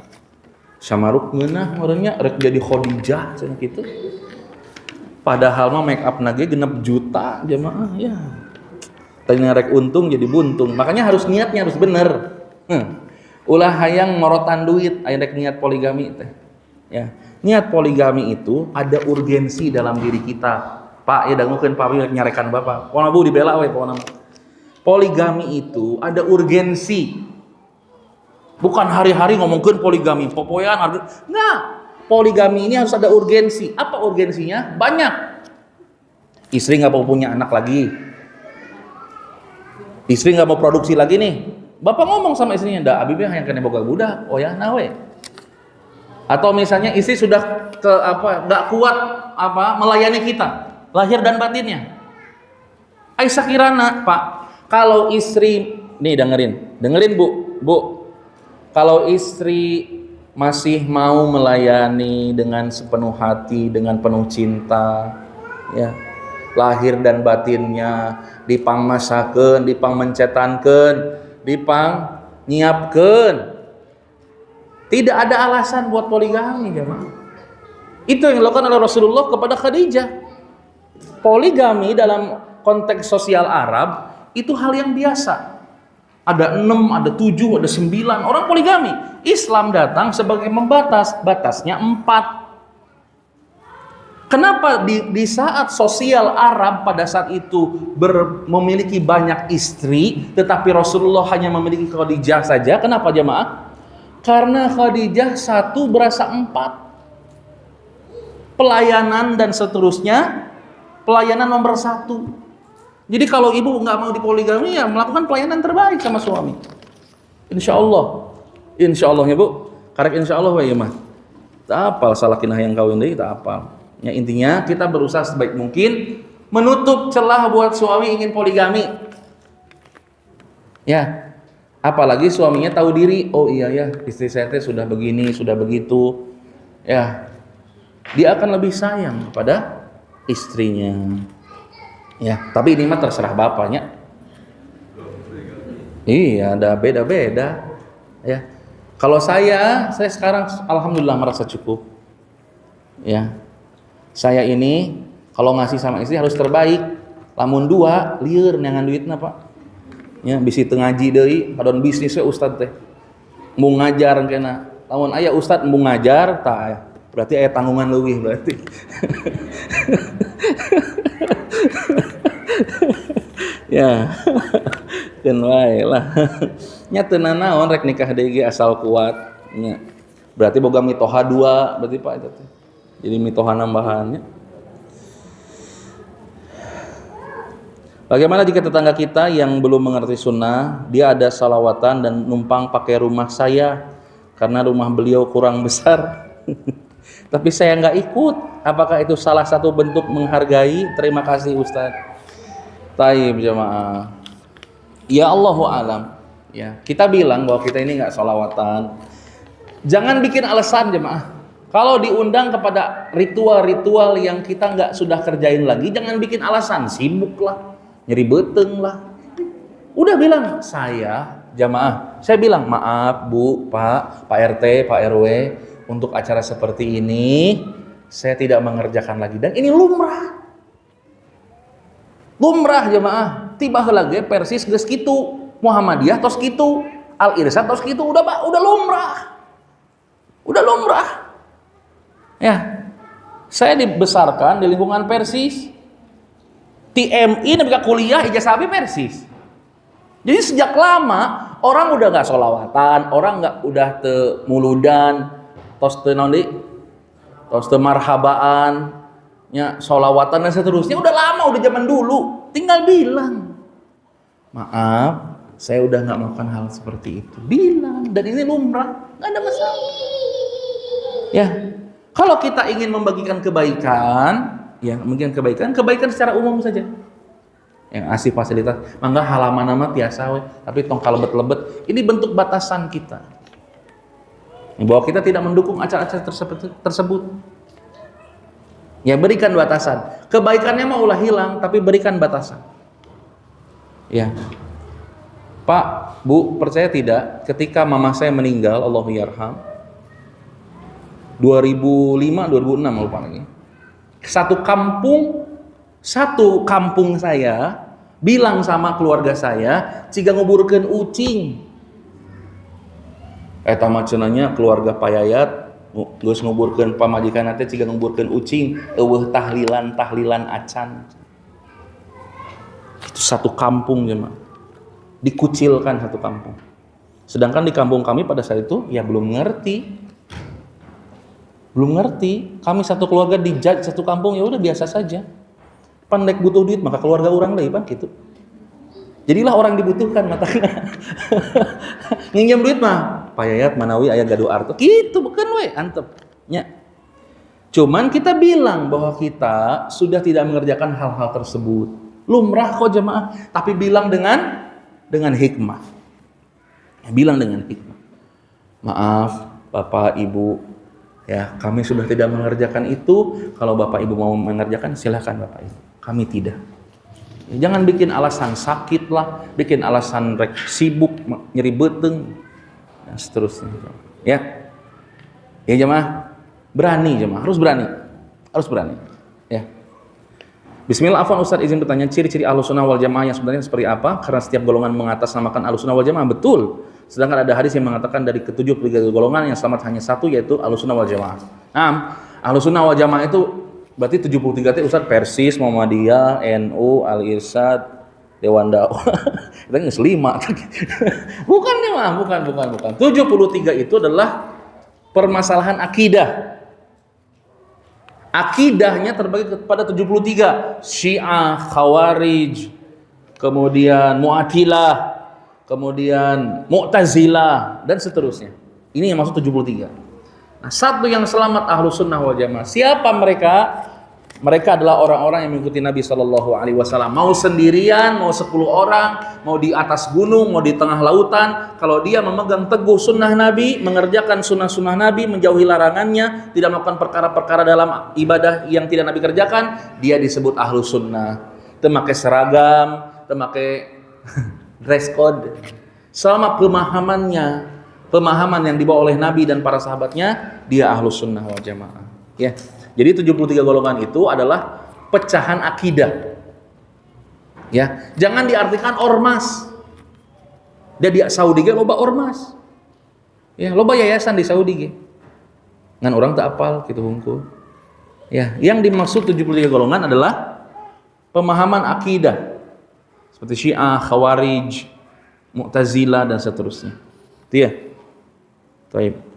Samaruk ngeunah urangnya rek jadi Khadijah cenah kitu. Padahal mah make up nage 6 juta jemaah ya. Tadinya rek untung jadi buntung. Makanya harus niatnya harus bener. Ulah hayang ngorotan duit aya rek niat poligami teh. Ya. Niat poligami itu ada urgensi dalam diri kita. Pak, ya dangukeun Pak rek nyarekan Bapak. Pokona Bu dibela we pokona. Poligami itu ada urgensi. Bukan hari-hari ngomongkeun poligami, popoyan harus. Nah, poligami ini harus ada urgensi. Apa urgensinya? Banyak. Istri nggak mau punya anak lagi. Istri nggak mau produksi lagi nih. Bapak ngomong sama istrinya, "Da, abi mah hayang kene boga budak." Oh ya, nawe. Atau misalnya istri sudah nggak kuat melayani kita, lahir dan batinnya. Aisyah kirana, Pak, kalau istri nih dengerin Bu. Kalau istri masih mau melayani dengan sepenuh hati, dengan penuh cinta, ya, lahir dan batinnya dipang masakeun, dipang mencetankeun, dipang nyiapkeun. Tidak ada alasan buat poligami, jemaah. Itu yang dilakukan oleh Rasulullah kepada Khadijah. Poligami dalam konteks sosial Arab itu hal yang biasa. Ada 6, ada 7, ada 9 orang poligami. Islam datang sebagai membatas, batasnya 4. Kenapa di saat sosial Arab pada saat itu memiliki banyak istri, tetapi Rasulullah hanya memiliki Khadijah saja? Kenapa jemaah? Karena Khadijah 1 berasa 4. Pelayanan dan seterusnya, pelayanan nomor 1. Jadi kalau ibu nggak mau dipoligami, ya melakukan pelayanan terbaik sama suami. Insya Allah ya Bu. Karek insya Allah ya mah. Tak apal salah kinah yang kawin deh, tak apal. Ya intinya kita berusaha sebaik mungkin menutup celah buat suami ingin poligami. Ya, apalagi suaminya tahu diri. Oh iya ya, istri saya teh sudah begini, sudah begitu. Ya, dia akan lebih sayang kepada istrinya. Ya, tapi ini mah terserah bapaknya. Iya, ada beda-beda. Ya. Kalau saya sekarang alhamdulillah merasa cukup. Ya. Saya ini kalau ngasih sama istri harus terbaik. Lamun 2 lieur neangan duitna, Pak. Ya, bisi teu ngaji deui, kadon bisnis we ustad teh. Mau ngajar kena. Lamun aya ustad mau ngajar, tah berarti aya tanggungan leuwih berarti. Ya, keun wae lah. Nya teu nanaon rek nikah deui ge asal kuat nya. Berarti boga mitoha 2 berarti Pak eta teh. Jadi mitoha nambahannya. Bagaimana jika tetangga kita yang belum mengerti sunnah, dia ada salawatan dan numpang pakai rumah saya karena rumah beliau kurang besar. Tapi saya nggak ikut. Apakah itu salah satu bentuk menghargai? Terima kasih Ustadz. Taib jemaah. Ya Allahu alam. Ya, kita bilang bahwa kita ini nggak salawatan. Jangan bikin alasan jemaah. Kalau diundang kepada ritual-ritual yang kita nggak sudah kerjain lagi, jangan bikin alasan. Sibuk lah, nyeri beteng lah. Udah bilang saya jamaah. Saya bilang, maaf Bu, Pak RT, Pak RW, untuk acara seperti ini saya tidak mengerjakan lagi, dan ini lumrah. Lumrah jamaah, tiba lagi Persis geus kitu, Muhammadiyah tos kitu, Al Irsyad tos kitu, udah lumrah. Udah lumrah. Ya. Saya dibesarkan di lingkungan Persis. TMI nabi kuliah ijazah Persis. Jadi sejak lama orang udah nggak sholawatan, orang nggak udah te muludan, tos te nondi, tos te marhabaan, nya sholawatan dan seterusnya. Udah lama, udah zaman dulu. Tinggal bilang, maaf, saya udah nggak melakukan hal seperti itu. Bilang, dan ini lumrah, nggak ada masalah. Ya, kalau kita ingin membagikan kebaikan, ya mungkin kebaikan secara umum saja. Yang asih fasilitas, mangga halaman nama tiasa we, tapi tong kalebet-lebet. Ini bentuk batasan kita. Bahwa kita tidak mendukung acara-acara tersebut. Ya, berikan batasan. Kebaikannya mau ulah hilang, tapi berikan batasan. Ya. Pak, Bu, percaya tidak, ketika mama saya meninggal, Allahu yarham, 2005, 2006 lupa lagi. Satu kampung saya bilang sama keluarga saya, ciga nguburkeun ucing. Eta mah cenanya keluarga Payayat geus nguburkeun pamajikan teh ciga nguburkeun ucing, eueuh tahlilan acan. Itu satu kampung jemaah. Dikucilkan satu kampung. Sedangkan di kampung kami pada saat itu ya belum ngerti. Kami satu keluarga dijudge satu kampung, ya udah biasa saja. Pandek butuh duit maka keluarga orang deh, Pak, gitu. Jadilah orang dibutuhkan matanya. Nginjem duit mah Payayat Manawi aya gaduh arto. Gitu bukan we, antep. Nya. Cuman kita bilang bahwa kita sudah tidak mengerjakan hal-hal tersebut. Lumrah kok jemaah, tapi bilang dengan hikmah. Bilang dengan hikmah. Maaf Bapak Ibu, ya kami sudah tidak mengerjakan itu. Kalau Bapak Ibu mau mengerjakan silahkan Bapak Ibu. Kami tidak. Ya, jangan bikin alasan sakit lah, bikin alasan rek sibuk, nyeri beteng, dan seterusnya. Ya, ya jemaah, berani jemaah, harus berani. Ya. Bismillah, afwan Ustaz, izin bertanya, ciri-ciri Ahlussunnah wal Jamaah yang sebenarnya seperti apa? Karena setiap golongan mengatasnamakan Ahlussunnah wal Jamaah, betul. Sedangkan ada hadis yang mengatakan dari ke-73 golongan yang selamat hanya satu, yaitu Ahlussunnah wal Jamaah. Nah, Ahlussunnah wal Jamaah itu berarti 73 itu Ustaz Persis, Muhammadiyah, NU, Al Irsyad, Dewan Dakwah. Kita geus 5. Bukan nih mah, bukan. 73 itu adalah permasalahan akidah. Akidahnya terbagi kepada 73. Syiah, Khawarij, kemudian Mu'tazilah, kemudian Mu'tazilah, dan seterusnya. Ini yang maksud 73. Nah, satu yang selamat Ahlussunnah wal Jamaah. Siapa mereka? Mereka adalah orang-orang yang mengikuti Nabi SAW. Mau sendirian, mau 10 orang, mau di atas gunung, mau di tengah lautan. Kalau dia memegang teguh sunnah Nabi, mengerjakan sunnah-sunnah Nabi, menjauhi larangannya, tidak melakukan perkara-perkara dalam ibadah yang tidak Nabi kerjakan, dia disebut Ahlussunnah. Itu pakai seragam, itu pakai dress code. Selama pemahaman yang dibawa oleh Nabi dan para sahabatnya, dia Ahlussunnah wal Jamaah. Ya. Jadi 73 golongan itu adalah pecahan akidah. Ya, jangan diartikan ormas. Di Saudi ge loba ormas. Ya, loba yayasan di Saudi ge. Ngan orang tak apal kitu hungkul. Ya, yang dimaksud 73 golongan adalah pemahaman akidah. Seperti Syiah, Khawarij, Mu'tazilah dan seterusnya. Itu ya. Baik.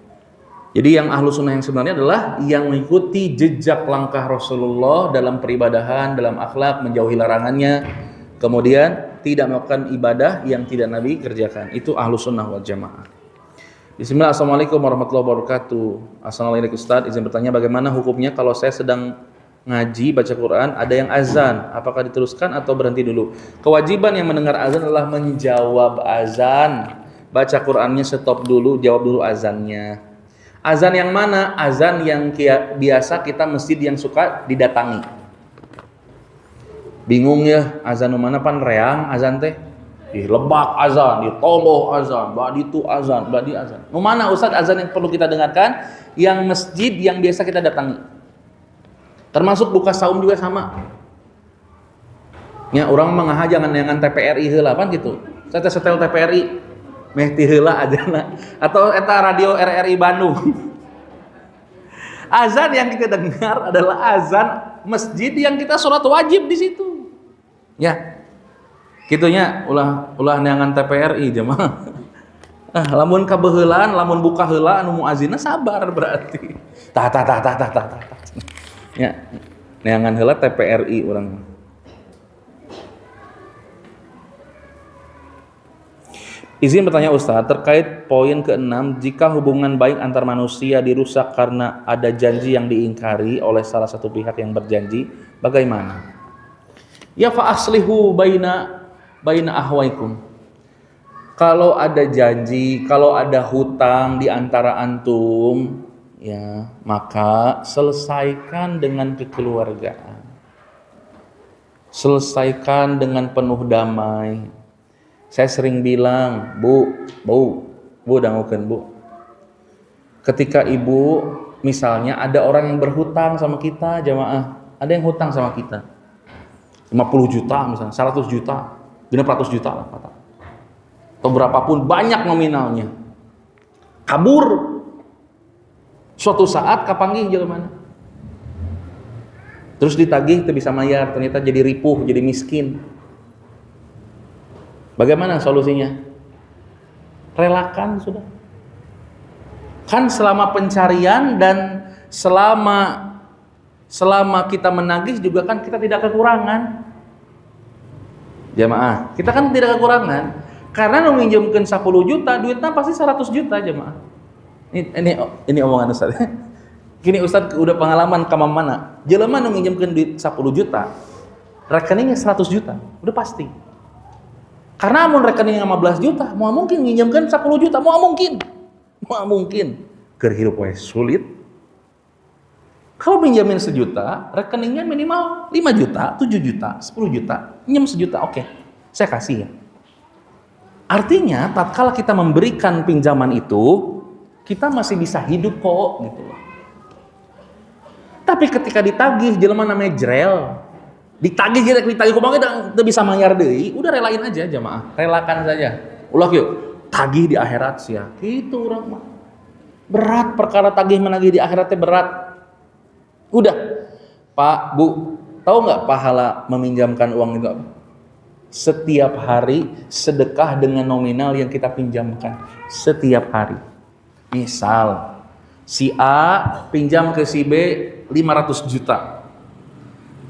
Jadi yang Ahlussunnah yang sebenarnya adalah yang mengikuti jejak langkah Rasulullah dalam peribadahan, dalam akhlak, menjauhi larangannya, kemudian tidak melakukan ibadah yang tidak Nabi kerjakan. Itu Ahlussunnah wal Jamaah. Bismillah, assalamualaikum warahmatullahi wabarakatuh. Assalamualaikum Ustaz, izin bertanya bagaimana hukumnya kalau saya sedang ngaji baca Quran ada yang azan, apakah diteruskan atau berhenti dulu? Kewajiban yang mendengar azan adalah menjawab azan. Baca Qurannya stop dulu, jawab dulu azannya. Azan yang mana? Azan yang biasa kita masjid yang suka didatangi. Bingung ya, azan mana pan reang azan teh. Di Lebak azan, di Tomboh azan, badi itu azan, badi azan. Nu mana Ustaz azan yang perlu kita dengarkan? Yang masjid yang biasa kita datangi. Termasuk buka saum juga sama. Ya, orang mah jangan dengan TPRI heula pan gitu. Saya setel TPRI meh ti heula azanna atau eta radio RRI Bandung. Azan yang kita dengar adalah azan masjid yang kita sholat wajib di situ. Ya. Kitunya ulah neangan TPRI jemaah. Lamun kabeheulan, lamun buka heula anu muazzinna sabar berarti. Tah. Ya, neangan heula TPRI urang. Izin bertanya Ustaz, terkait poin ke-6, jika hubungan baik antar manusia dirusak karena ada janji yang diingkari oleh salah satu pihak yang berjanji, bagaimana? Ya fa aslihu baina ahwaikum. Kalau ada janji, kalau ada hutang di antara antum, ya, maka selesaikan dengan kekeluargaan. Selesaikan dengan penuh damai. Saya sering bilang, Bu, dangukeun Bu. Ketika ibu, misalnya ada orang yang berhutang sama kita, jamaah, ada yang hutang sama kita. 50 juta misalnya, 100 juta, 100 juta lah kata. Atau berapapun banyak nominalnya. Kabur. Suatu saat kapanggih jelema. Terus ditagih teu bisa mayar, ternyata jadi ripuh, jadi miskin. Bagaimana solusinya? Relakan sudah. Kan selama pencarian dan selama kita menagih juga kan kita tidak kekurangan. Jamaah, kita kan tidak kekurangan. Karena nu minjemkeun 10 juta, duitnya pasti 100 juta jamaah. Ini omongan Ustaz. Gini Ustaz udah pengalaman ke mana? Jelema nu minjemkeun duit 10 juta, rekeningnya 100 juta, udah pasti. Karena amun rekening 15 juta, mau mungkin minjemkeun 10 juta, mau mungkin. Keur hirup we sulit. Kalau pinjamin 1 juta, rekeningnya minimal 5 juta, 7 juta, 10 juta, pinjam 1 juta, oke. Saya kasih ya. Artinya, tatkala kita memberikan pinjaman itu, kita masih bisa hidup kok, gitu. Tapi ketika ditagih, jelema namanya jrel. Ditagih kumaha teu bisa mayar deui, udah relain aja jamaah, relakan saja. Ulah yuk, tagih di akhirat sia. Kitu urang mah. Berat perkara tagih menagih di akhiratnya berat. Udah, Pak, Bu, tahu nggak pahala meminjamkan uang itu apa? Setiap hari sedekah dengan nominal yang kita pinjamkan. Setiap hari. Misal, si A pinjam ke si B 500 juta.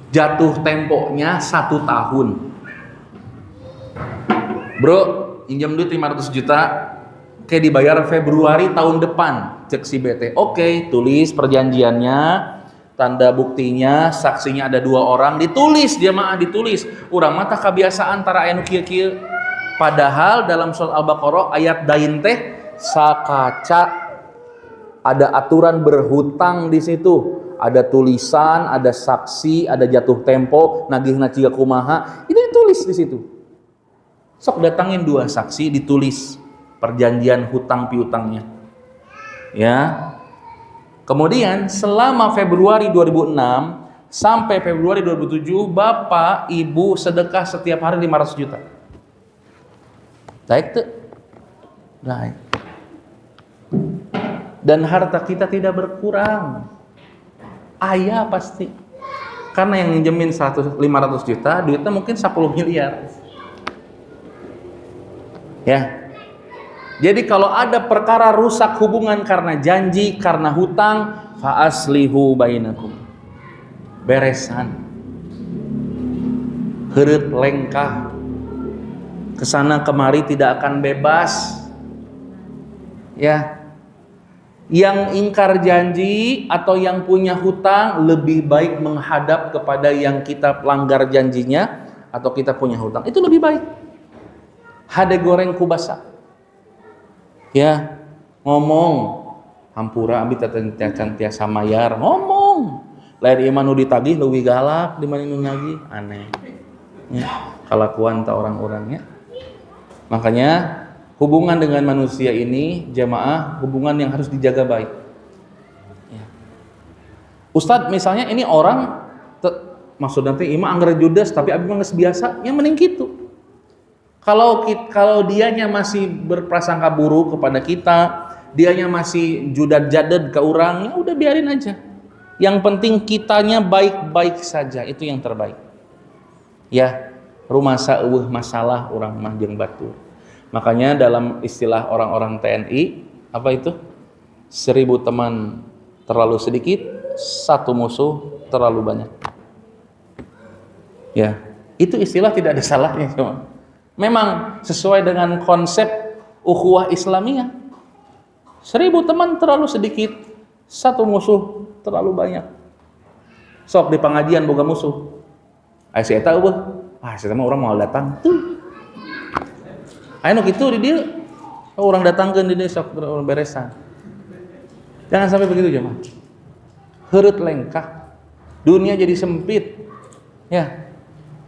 Jatuh temponya 1 tahun. Bro, pinjam duit 500 juta, kayak dibayar Februari tahun depan, cek si BT. Oke, tulis perjanjiannya, tanda buktinya, saksinya ada 2 orang, ditulis jamaah, ditulis. Urang mah tah kebiasaan tara anu kieu-kieu. Padahal dalam surat Al-Baqarah ayat dain teh sakaca ada aturan berhutang di situ. Ada tulisan, ada saksi, ada jatuh tempo, nagihna ciga kumaha. Ini ditulis di situ. Sok datangin 2 saksi, ditulis perjanjian hutang piutangnya. Ya. Kemudian selama Februari 2006 sampai Februari 2007, Bapak Ibu sedekah setiap hari 500 juta. Baik tuh. Baik. Dan harta kita tidak berkurang. Ayah pasti. Karena yang minjemin 500 juta, duitnya mungkin 10 miliar. Ya. Jadi kalau ada perkara rusak hubungan karena janji, karena hutang, fa aslihu bainakum. Beresan. Heureut lengkah. Kesana kemari tidak akan bebas. Ya. Yang ingkar janji atau yang punya hutang lebih baik menghadap kepada yang kita langgar janjinya atau kita punya hutang. Itu lebih baik. Hade goreng kubasa. Ya, ngomong. Hampura abi can tiasa mayar, ngomong. Lain iman nu ditagih leuwih galak dibanding nu nagih, aneh. Ya, kalakuan ta orang-orangnya. Makanya hubungan dengan manusia ini jamaah hubungan yang harus dijaga baik. Ya. Ustadz misalnya ini orang maksud nanti ima anggar judes tapi abi mah geus biasa, yang mending gitu. Kalau dianya masih berprasangka buruk kepada kita, dianya masih judad jaded ke orang, ya udah biarin aja. Yang penting kitanya baik-baik saja, itu yang terbaik. Ya, rumah saueuh masalah orang mah jeung batur. Makanya dalam istilah orang-orang TNI, apa itu? 1000 teman terlalu sedikit, 1 musuh terlalu banyak. Ya, itu istilah tidak ada salahnya, cuma memang sesuai dengan konsep ukhuwah Islamiyah. 1000 teman terlalu sedikit, 1 musuh terlalu banyak. Sok di pengajian boga musuh. Saya tahu eueuh. Saya mah orang mau datang tuh. Anu kitu di dieu. Orang datangkeun di dieu sok orang beresan. Jangan sampai begitu jemaah. Heureut lengkah. Dunia jadi sempit. Ya.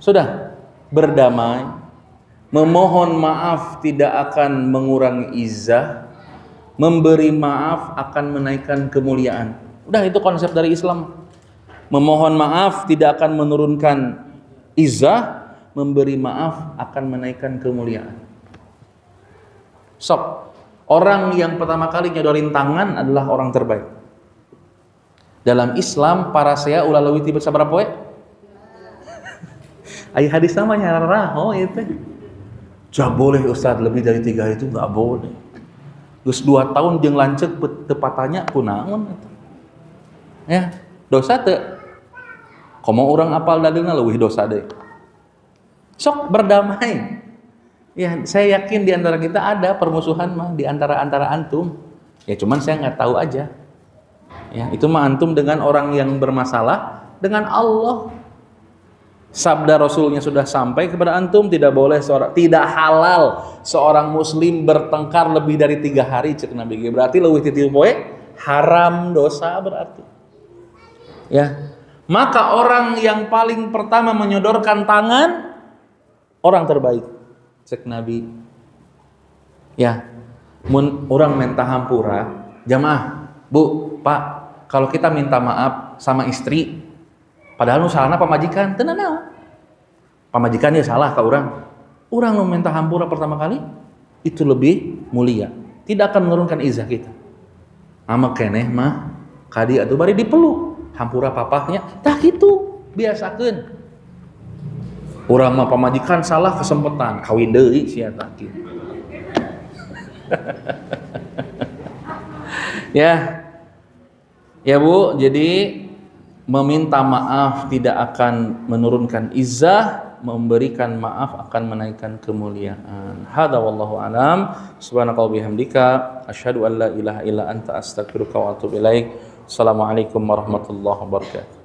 Sudah berdamai. Memohon maaf tidak akan mengurangi izzah. Memberi maaf akan menaikkan kemuliaan. Udah itu konsep dari Islam. Memohon maaf tidak akan menurunkan izzah, memberi maaf akan menaikkan kemuliaan. Sok, orang yang pertama kali nyodorin tangan adalah orang terbaik. Dalam Islam para saya ulah leuwih ti sabaraha poe? Aya hadis namanya raho itu. Jah boleh Ustaz lebih dari 3 hari itu enggak boleh. Geus 2 tahun jeung lanceuk teu patanya kunaon eta. Ya, dosa teu. Komo orang apal dalilna leuwih dosa deui. Sok berdamai. Ya, saya yakin di antara kita ada permusuhan mah di antara antum. Ya cuman saya nggak tahu aja. Ya, itu mah antum dengan orang yang bermasalah dengan Allah. Sabda Rasulnya sudah sampai kepada antum, tidak halal seorang muslim bertengkar lebih dari 3 hari cek Nabi. Berarti leuwih ti 3 poe haram dosa berarti. Ya. Maka orang yang paling pertama menyodorkan tangan orang terbaik cek Nabi. Ya, mun orang minta hampura, jamaah, Bu, Pak, kalau kita minta maaf sama istri, padahal nu salahna pamajikan, teu naon. Pamajikan ya salah ka urang. Urang nu minta hampura pertama kali itu lebih mulia, tidak akan menurunkan izzah kita. Ama keneh mah kadi atuh bari dipeluk. Hampura papahnya, tah gitu, biasakeun. Urang mah pamajikan salah kesempatan, kawin deui sia tah kieu. Ya Bu, jadi meminta maaf tidak akan menurunkan izzah, memberikan maaf akan menaikkan kemuliaan. Hadza wallahu alam. Subhanakallahumma bihamdika asyhadu an la ilaha illa anta astaghfiruka wa atubu ilaik. Assalamualaikum warahmatullahi wabarakatuh.